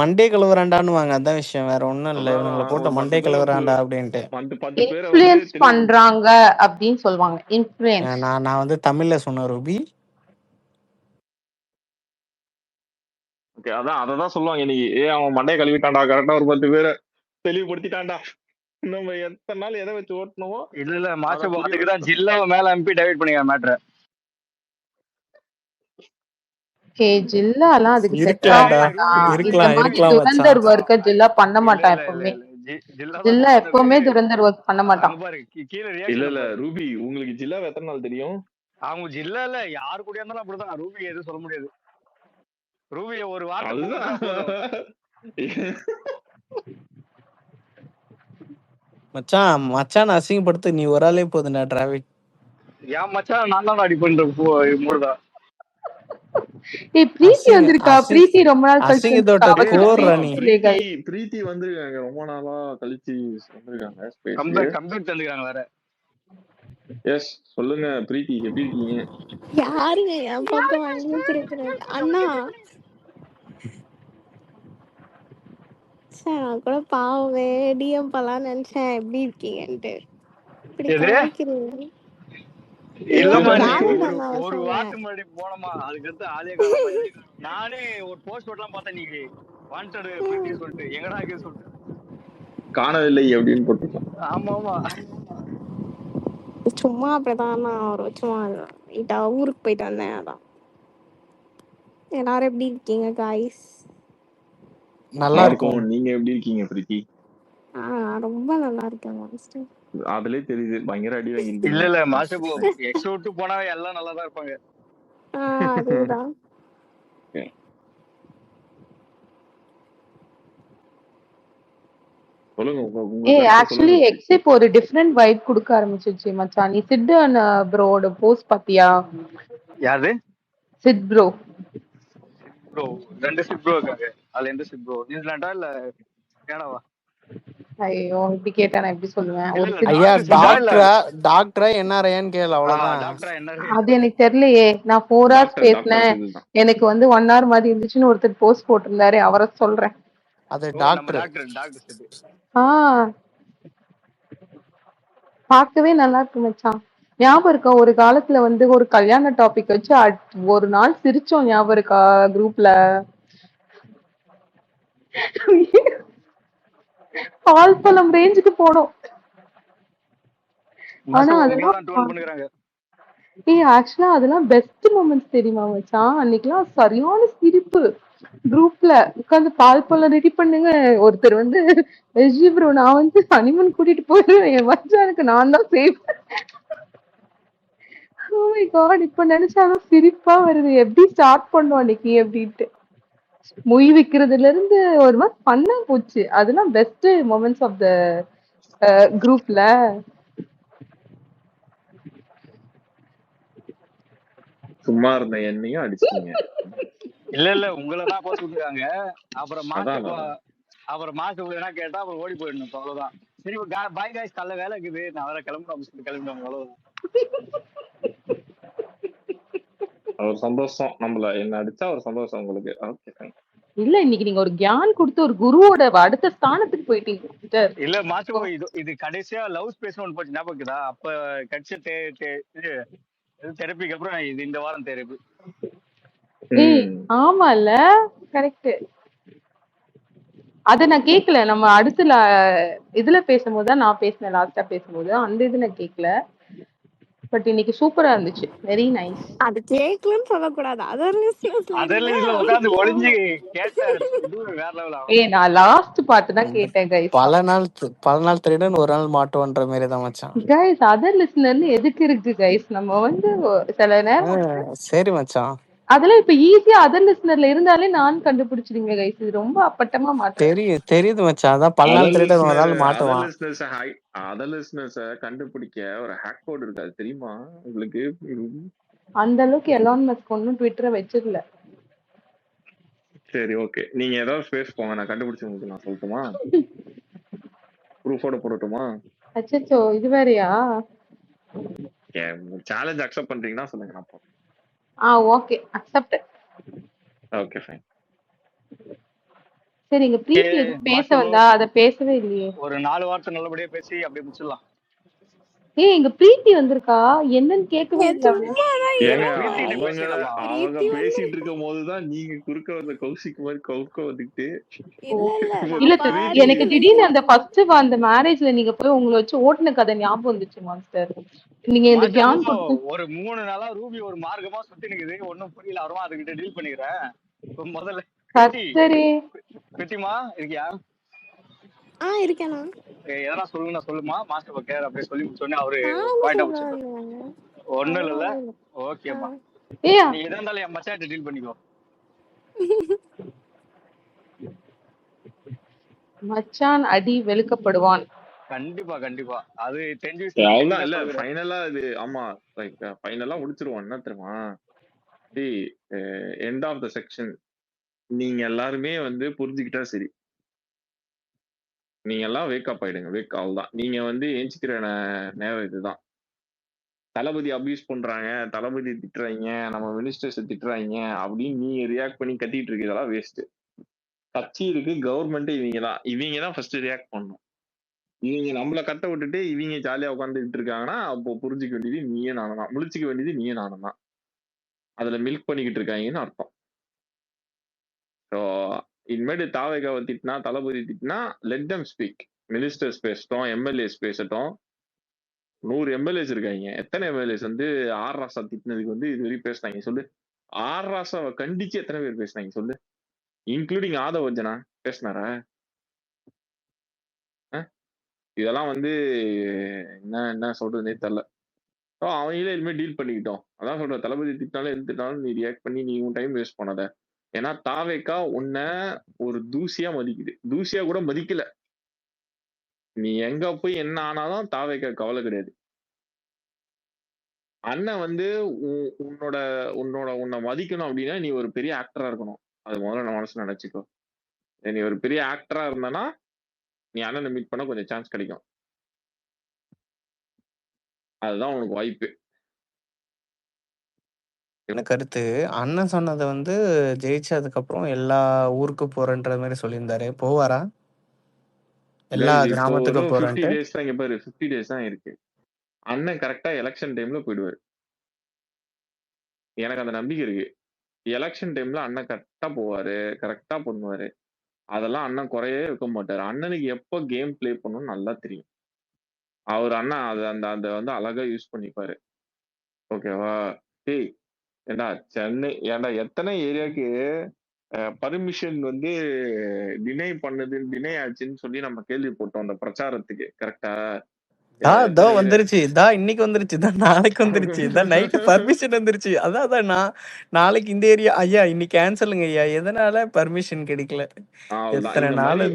மண்டே கழுவுறாண்டான்னு வாங்க. அதான் விஷயம், வேற ஒண்ணும் இல்ல. இவனுங்களை போட்டு மண்டே கழுவுறாண்டா அப்படின்ட்டு 10 பேரை இன்ஃப்ளூயன்ஸ் பண்றாங்க அப்படின்னு சொல்லுவாங்க. இன்ஃப்ளூயன்ஸ். நான் வந்து தமிழ்ல சொன்னேன் ரூபி. ஓகே, அதான் அததான் சொல்லுவாங்க இன்னைக்கு. அவன் மண்டையை கழுவிட்டான்டா, கரெக்டா ஒரு 10 பேரை தெளிவுபடுத்திட்டான்டா. நம்ம எத்தனை நாள் எதை வச்சு ஓட்டணுமோ. இல்ல மாசம் அதுக்குதான் ஜில்லாவை மேல அனுப்பி டைவர்ட் பண்ணிக்க மேட்ரு. ஜில்லாலாம் அதுக்கு செட் இருக்கலாம் துரந்தர் ஒர்க்க ஜில்லா பண்ண மாட்டான் எப்பவுமே. ஜில்லா எப்பவுமே துரந்தர் ஒர்க் பண்ண மாட்டான். இல்ல ரூபி, உங்களுக்கு ஜில்லா எத்தனை நாள் தெரியும்? அவங்க ஜில்லா இல்ல யாரு கூட இருந்தாலும் அப்படிதான். ரூபி எதுவும் சொல்ல முடியாது. ரூபிய ஒரு வார்த்தை மச்சான் அசிங்கப்படுத்து நீ ஒரு ஆளே போதுண்டா டிராவிட். ஏன் மச்சான் நான் தான் அடி பண்றேன் மூடுதான். பிரீத்தி வந்திருக்கா. பிரீத்தி ரொம்ப நாள் கழிச்சு பிரீத்தி வந்திருக்காங்க. ரொம்ப நாளா கழிச்சு வந்திருக்காங்க. கம்பேக் தந்துருக்காங்க வேற. எஸ் சொல்லுங்க பிரீத்தி, எப்படி இருக்கீங்க? யாருங்க என் பக்கம் வந்து அண்ணா? நான் கூட பாவமே டிஎம் பண்ணலாம் நினைச்சேன் எப்படி இருக்கீங்கன்ட்டு. ஒரு வாட்டு முன்னாடி போனோமா, அதுக்கடுத்து ஆளே நானே ஒரு போஸ்ட் எல்லாம் பார்த்தேன். நீங்க வாண்டட் சொல்லிட்டு எங்கடா சொல்லிட்டு காணவில்லை அப்படின்னு போட்டுருக்கோம். ஆமா சும்மா அப்படிதான் ஒரு சும்மா ஊருக்கு போயிட்டு வந்தேன். அதான். எல்லாரும் எப்படி இருக்கீங்க காய்ஸ்? நல்லா இருக்கும். நீங்க எப்படி இருக்கீங்க பிரீத்தி? ரொம்ப நல்லா இருக்கேன் மாஸ்டர். அதுலயே தெரியுது பயங்கர அடி வாங்கிருக்கீங்க. இல்ல மாஸ்டர் எக்ஸ் விட்டு போனா எல்லாம் நல்லா தான் இருப்பாங்க. அதுதான். ஆக்சுவலி எக்ஸிப் ஒரு டிஃபரண்ட் வைப் கொடுக்க ஆரம்பிச்சிருச்சு மச்சான். நீ சிட் ப்ரோட போஸ்ட் பாத்தியா? யாரு? சிட் ப்ரோ. ரெண்டு சிட் ப்ரோ இருக்காங்க. அதுல எந்த சிட் ப்ரோ? நியூசிலாண்டா இல்ல கனடாவா? ஐயோ இப்படி கேட்டா நான் எப்படி சொல்லுவேன்? ஐயா டாக்டரா என்ஆர்ஐன்னு கேளு, அவ்வளவுதான். அது எனக்கு தெரியலையே. நான் 4 hours பேசினேன். எனக்கு வந்து 1 hour மாதிரி இருந்துச்சுன்னு ஒருத்தர் போஸ்ட் போட்டிருந்தாரு, அவரை சொல்றேன். அது டாக்டர். பார்க்கவே நல்லா இருக்கு மச்சான். ஞாபகம் இருக்கா ஒரு காலத்துல வந்து ஒரு கல்யாண டாபிக் வச்சு ஒரு நாள் சிரிச்சோம், ஞாபகம் இருக்கா குரூப்ல? ஆல்பலம் ரேஞ்சுக்கு போனோம். ஆனா ஆக்சுவலா அதெல்லாம் பெஸ்ட் மொமெண்ட்ஸ் தெரியுமா மச்சான்? அன்னைக்கெல்லாம் சரியான சிரிப்பு. குரூப்ல உட்காந்து பால் பழம் ரெடி பண்ணுங்க. ஒருத்தர் வந்து எஸ்ஜி ப்ரோ நான் வந்து ஹனிமூன் கூட்டிட்டு போயிடுவேன், என் மச்சானுக்கு நான் தான் சேஃப். ஓ மை காட், இப்ப நினைச்சாலும் சிரிப்பா வருது. எப்படி ஸ்டார்ட் பண்ணோம் அன்னைக்கு அப்படின்ட்டு. மொய் வைக்கிறதுல இருந்து ஒரு மாதிரி பண்ணா போச்சு. அதெல்லாம் பெஸ்ட் மொமெண்ட்ஸ் ஆஃப் த குரூப்ல. சும்மா இருந்த என்னையும் அடிச்சிட்டீங்க. இல்ல உங்களதான் போட்டு விட்டுருக்காங்க. அப்புறம் மாசம் என்ன கேட்டா அப்புறம் ஓடி போயிடணும், அவ்வளவுதான். சரி பாய் காய்ஸ், காலைல வேலை இருக்குது, நான் வேற கிளம்புறோம், அவ்வளவுதான். ஒரு சந்தோஷம், நம்மள என்ன அடிச்சா ஒரு சந்தோஷம் உங்களுக்கு. ஓகே இல்ல இன்னைக்கு நீங்க ஒரு கியான் கொடுத்து ஒரு குருவோட அடுத்த ஸ்தானத்துக்கு போயிட்டீங்க. இல்ல மாசம் இது கடைசியா லவ் ஸ்பேஸ் ஒன்று போச்சு, ஞாபகம் இருக்குதா? அப்ப கட்சி தெரப்பிக்கு அப்புறம் இது இந்த வாரம் தெரப்பி. ஆமால, கரெக்ட். அத நான் கேக்கல. நம்ம அடுத்த இதுல பேசும்போது நான் பேசினேன், லாஸ்டா பேசும்போது அந்த இது நான் கேக்கல. பட் இன்னைக்கு சூப்பரா இருந்துச்சு, வெரி நைஸ். அது கேக்கலன்னு சொல்லக்கூடாது. அதர்லிஸ்ட்ல உட்கார்ந்து ஒளிஞ்சு கேட்டாரு, வேற லெவல். நான் லாஸ்ட் பார்ட் தான் கேட்டேன் கைஸ். பல நாள் திருடன் ஒரு நாள் மாட்டுவன்ற மாதிரி தான் மச்சான். கைஸ் அதர் லிசனர்னு எதுக்கு இருக்கு கைஸ்? நம்ம வந்து சில நேரம் சரி மச்சான், அதெல்லாம் இப்ப ஈஸியா அதர் லிஸ்னர்ல இருந்தாலே நான் கண்டுபிடிச்சிடுங்க கைஸ். இது ரொம்ப அப்பட்டமா மாட்டேன். தெரியுது மச்சான். அதான் பல்லால் திருடன் ஒரு நாள் மாட்டுவான். அதர் லிஸ்னர்ஸ் கண்டுபிடிக்க ஒரு ஹேக் கோட் இருக்கு, அது தெரியுமா உங்களுக்கு? அந்த அளவுக்கு எலான் மஸ்க் ஒன்னும் ட்விட்டரை வச்சிடல. சரி ஓகே, நீங்க ஏதாவது ஸ்பேஸ் போங்க, நான் கண்டுபிடிச்சு உங்களுக்கு நான் சொல்லட்டுமா? ப்ரூஃபோட போடட்டுமா? அச்சச்சோ, இது வேறயா? சேலஞ்ச் அக்செப்ட் பண்றீங்கன்னா சொல்லுங்க, நான் போறேன். Okay, accept. Okay fine. சரி, இங்க பிரீத்தி எதுவும் பேச வந்தா, அத பேசவே இல்லையே. ஒரு 4 வார்த்தை நல்லபடியா பேசி அப்படியே முடிச்சிடலாம். இங்க பிரீத்தி வந்திருக்கா, என்னன்னு கேட்கவே இல்லை. அவங்க பேசிட்டு இருக்கும் போதுதான் நீங்க குறுக்க வந்த கௌசிக் மாதிரி கவுக்க வந்துட்டு. இல்ல, எனக்கு திடீர்னு அந்த ஃபர்ஸ்ட் அந்த மேரேஜ்ல நீங்க போய் உங்களை வச்சு ஓட்டுன கதை ஞாபகம் வந்துச்சு மாஸ்டர். நீங்க இந்த தியான் ஒரு 3 நாளா ரூபி ஒரு மார்க்கமா சுத்தி நிக்குது, ஒன்னும் புரியல. அப்புறமா அதுகிட்ட டீல் பண்ணிக்கிறேன். முதல்ல பிரீத்திமா இருக்கியா? இருக்கேனா? எதனா சொல்லுங்க, சொல்லுமா மாஸ்டர் பக்கர் அப்படியே சொல்லி சொன்னேன். அவரு பாயிண்ட் அவுட் ஒண்ணும் இல்ல. ஓகேப்பா, நீ எதா இருந்தாலும் என் மச்சான் டீல் பண்ணிக்கோ. மச்சான் அடி வெளுக்கப்படுவான். கண்டிப்பா கண்டிப்பா, அது தெரிஞ்சு அவ்வளவுதான். இல்ல ஃபைனலா இது ஆமா லைக் ஃபைனலா முடிச்சிருவோம். என்ன தெரியுமா, எண்ட் ஆஃப் த செக்ஷன் நீங்க எல்லாருமே வந்து புரிஞ்சுக்கிட்டா சரி. நீங்க எல்லாம் வேக்கப் ஆயிடுங்க. அவ்வளவுதான். நீங்க வந்து ஏஞ்சிக்கிற நேரம் இதுதான். தளபதி அபியூஸ் பண்றாங்க, தளபதி திட்டுறாங்க, நம்ம மினிஸ்டர்ஸ் திட்டுறாங்க அப்படின்னு நீங்க ரியாக்ட் பண்ணி கத்திட்டு இருக்கு, இதெல்லாம் வேஸ்ட். கட்சி இருக்கு, கவர்மெண்ட், இவங்க தான் ஃபர்ஸ்ட் ரியாக்ட் பண்ணணும். இவங்க நம்மள கத்த விட்டுட்டு இவங்க ஜாலியா உட்காந்துட்டு இருக்காங்கன்னா அப்போ புரிஞ்சுக்க வேண்டியது நீயே நானும் தான், முழிச்சுக்க வேண்டியது நீயே நானும் தான். அதுல மில்க் பண்ணிக்கிட்டு இருக்காங்கன்னு அர்த்தம். ஸோ இனிமேட்டு தாவேகாவை திட்டினா, தளபதி திட்டினா லெட் தம் ஸ்பீக். மினிஸ்டர்ஸ் பேசட்டும், எம்எல்ஏஸ் பேசட்டும். 100 எம்எல்ஏஸ் இருக்காங்க. எத்தனை எம்எல்ஏஸ் வந்து ஆர் ராசா திட்டினதுக்கு வந்து இது வரைக்கும் பேசினாங்க சொல்லு? ஆர் ராசாவை கண்டிச்சு எத்தனை பேர் பேசினாங்க சொல்லு? இன்க்ளூடிங் ஆதவர்ஜனா பேசினாரா? இதெல்லாம் வந்து என்ன சொல்றதுன்னே தெரியல. அவங்களே இனிமே டீல் பண்ணிக்கிட்டோம். அதான் சொல்றேன், தளபதி திட்டினாலும் எது திட்டாலும் நீ ரியாக்ட் பண்ணி நீ உன் டைம் வேஸ்ட் பண்ணாத. ஏன்னா தாவேக்கா உன்னை ஒரு தூசியா மதிக்குது. தூசியா கூட மதிக்கல. நீ எங்க போய் என்ன ஆனாலும் தாவேக்கா கவலை கிடையாது. அண்ணன் வந்து உன்னை மதிக்கணும் அப்படின்னா நீ ஒரு பெரிய ஆக்டரா இருக்கணும். அது முதல்ல மனசு நினைச்சுக்கோ. நீ ஒரு பெரிய ஆக்டரா இருந்தனா நீ அண்ணனை மீட் பண்ண கொஞ்சம் சான்ஸ் கிடைக்கும். அதுதான் உனக்கு வாய்ப்பு. என்ன கருத்து, அண்ணன் சொன்னதை வந்து ஜெயிச்சதுக்கு அப்புறம் எல்லா ஊருக்கு போறேன்ற மாதிரி சொல்லியிருந்தாரு. போவாரா? எல்லா கிராமத்துக்கும் போறேன்ட்டு 50 days தான் இங்க பாரு, 50 days தான் இருக்கு. அண்ணன் கரெக்டா எலெக்ஷன் டைம்ல போயிடுவாரு. எனக்கு அந்த நம்பிக்கை இருக்கு. எலெக்ஷன் டைம்ல அண்ணன் கரெக்டா போவாரு, கரெக்டா பண்ணுவாரு. அதெல்லாம் அண்ணன் குறையே வைக்க மாட்டாரு. அண்ணனுக்கு எப்போ கேம் பிளே பண்ணணும்னு நல்லா தெரியும். அவர் அண்ணன் அதை வந்து அழகா யூஸ் பண்ணிப்பாரு. ஓகேவா? ஏண்டா சென்னை, ஏண்டா எத்தனை ஏரியாவுக்கு பர்மிஷன் வந்து டினை ஆச்சுன்னு சொல்லி நம்ம கேள்விப்பட்டோம் அந்த பிரச்சாரத்துக்கு. கரெக்டா? வந்துருச்சு, இன்னைக்கு வந்துருச்சு, நாளைக்கு வந்துருச்சு, நைட்டு பர்மிஷன் வந்துருச்சு. அதான் நான் நாளைக்கு இந்த ஏரியா ஐயா இன்னைக்கு கேன்சலுங்க ஐயா, எதனால பர்மிஷன் கிடைக்கல. எத்தனை நாள்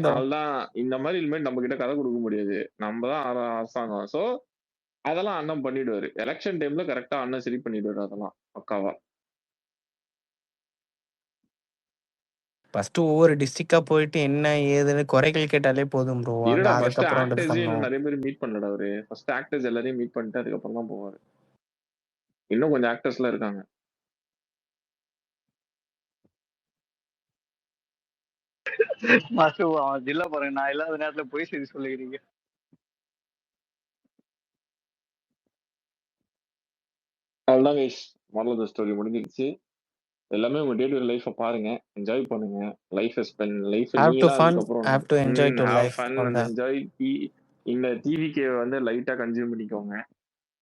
இந்த மாதிரி இனிமேல் நம்ம கிட்ட கதை கொடுக்க முடியாது. நம்ம தான் அரசாங்கம். சோ அதெல்லாம் அண்ணன் பண்ணிடுவாரு. எலெக்ஷன் டைம்ல கரெக்டா அண்ணன் சரி பண்ணிடுவாரு. அதெல்லாம் பக்காவா. ஃபர்ஸ்ட் ஒவ்வொரு டிஸ்ட்ரிக்டா போயிட்டு என்ன ஏதுன்னு குறைகள் கேட்டாலே போதும் ப்ரோ. அதுக்கப்புறம் நிறைய பேர் மீட் பண்ணலடா அவரு. ஃபர்ஸ்ட் ஆக்டர்ஸ் எல்லாரையும் மீட் பண்ணிட்டு அதுக்கப்புறம் தான் போவாரு. இன்னும் கொஞ்சம் ஆக்டர்ஸ்லாம் இருக்காங்க. மாஸ்டர் அவன் ஜில்லா பாருங்க, நான் இல்லாத நேரத்துல போய் செய்தி சொல்லிக்கிறீங்க. அவ்வளோதான் guys, moral of the story முடிஞ்சிருச்சு. எல்லாமே உங்க டே டு டே லைஃபை பாருங்க, என்ஜாய் பண்ணுங்க. Life spend life enjoy. இந்த டிவிக்கு வந்து லைட்டா கன்சியூம் பண்ணிக்கோங்க.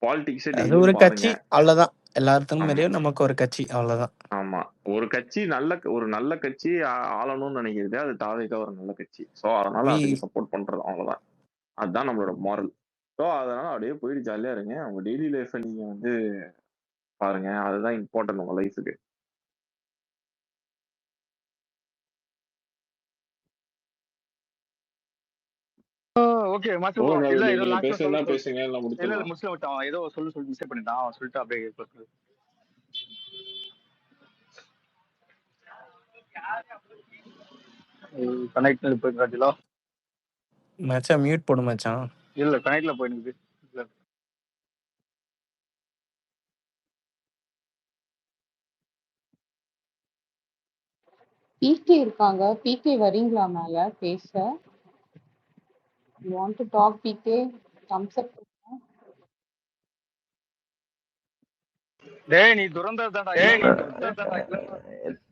பாலிடிக்ஸ் ஒரு கட்சி அவ்வளவுதான். எல்லாத்துக்கும் மாதிரியும் நமக்கு ஒரு கட்சி அவ்வளவுதான். ஆமா, ஒரு கட்சி ஒரு நல்ல கட்சி ஆளணும்னு நினைக்கிறது அது தாவேக்கா ஒரு நல்ல கட்சி. ஸோ அதனால அதுக்கு சப்போர்ட் பண்றது அவ்வளவுதான். அதுதான் நம்மளோட மாரல். ஸோ அதனால அப்படியே போயிட்டு ஜாலியா இருங்க. உங்க டெய்லி லைஃப்பை நீங்க வந்து பாருங்க. அதுதான் இம்பார்ட்டன்ட் உங்க லைஃபுக்கு. ஓகே மாசு ஓ ப்ரோ. இல்ல ரவுடி ஏதோ நீங்க லாஸ்டா பேசுறதா சொல்ல பேசுங்க எல்லாம் இல்ல முடிச்சிடலாம். முடிச்சு விட்டான். ஏதோ சொல்லு மிஸ்டேக் பண்ணிட்டான். அவன் சொல்லிட்டு அப்படியே கனெக்ட் போய் காட்டிலா. மச்சான் மியூட் போடு மச்சான். இல்ல கனெக்ட்ல போயிருக்கு. இல்ல பிகே இருக்காங்க. பிகே வரீங்களா மேல பேச? You want to talk PK? thumbs up. டேய் நீ துரந்தர் தான்டா.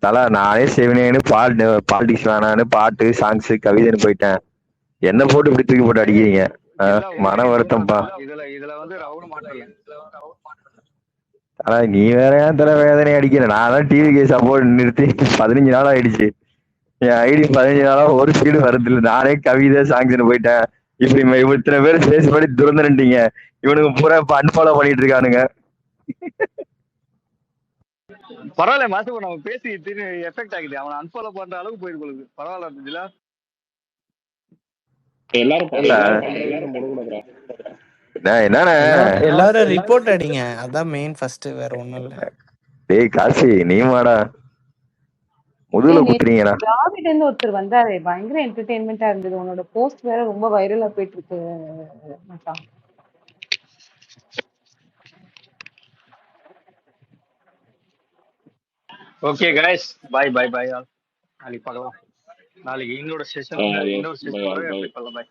தல நானே செவனேன்னு பாலிடிக்ஸ் வேணான்னு பாட்டு சாங்ஸ் கவிதைன்னு போயிட்டேன். என்ன போட்டு இப்படி தூக்கி போட்டு அடிக்கிறீங்க? மன வருத்தம்ப்பா. இதுல வந்து ரவுண்டு மாட்டல. ஆனா நீ வேற ஏன் தலை வேதனை அடிக்கிற? நான் தான் டிவி கேஸ் சப்போர்ட் நிறுத்தி 15 நாள் ஆயிடுச்சு. என் ஐடி 15 நாளா ஒரு ஸ்பீடு வரதில்லை. நானே கவிதை சாங்ஸ்னு போயிட்டேன். இப்படி இத்தனை பேர் பேஸ் பண்ணி துறந்துட்டீங்க. இவனுக்கு பூரா இப்ப அன்ஃபாலோ பண்ணிட்டு இருக்கானுங்க. பரவாயில்ல மாசு நம்ம பேசி திரும்பி எஃபெக்ட் ஆகுது. அவன் அன்ஃபாலோ பண்ற அளவுக்கு போயிருக்கு. பரவாயில்ல இருந்துச்சுல. எல்லாரும் ரிப்போர்ட் அடிங்க. அதான் மெயின் ஃபர்ஸ்ட். வேற ஒண்ணும் இல்ல. டேய் காசி நீ மாடா முதுகுல குத்துறீங்கடா. டிராவிட் இருந்து ஒருத்தர் வந்தாரு. பயங்கர என்டர்டெயின்மெண்டா இருந்தது. உன்னோட போஸ்ட் வேற ரொம்ப வைரலா போயிட்டு இருக்கு மச்சான். Okay guys bye all. நாளைக்கு பார்க்கலாம். நாளைக்கு இன்னொரு செஷன் இன்னொரு செஷன் பை.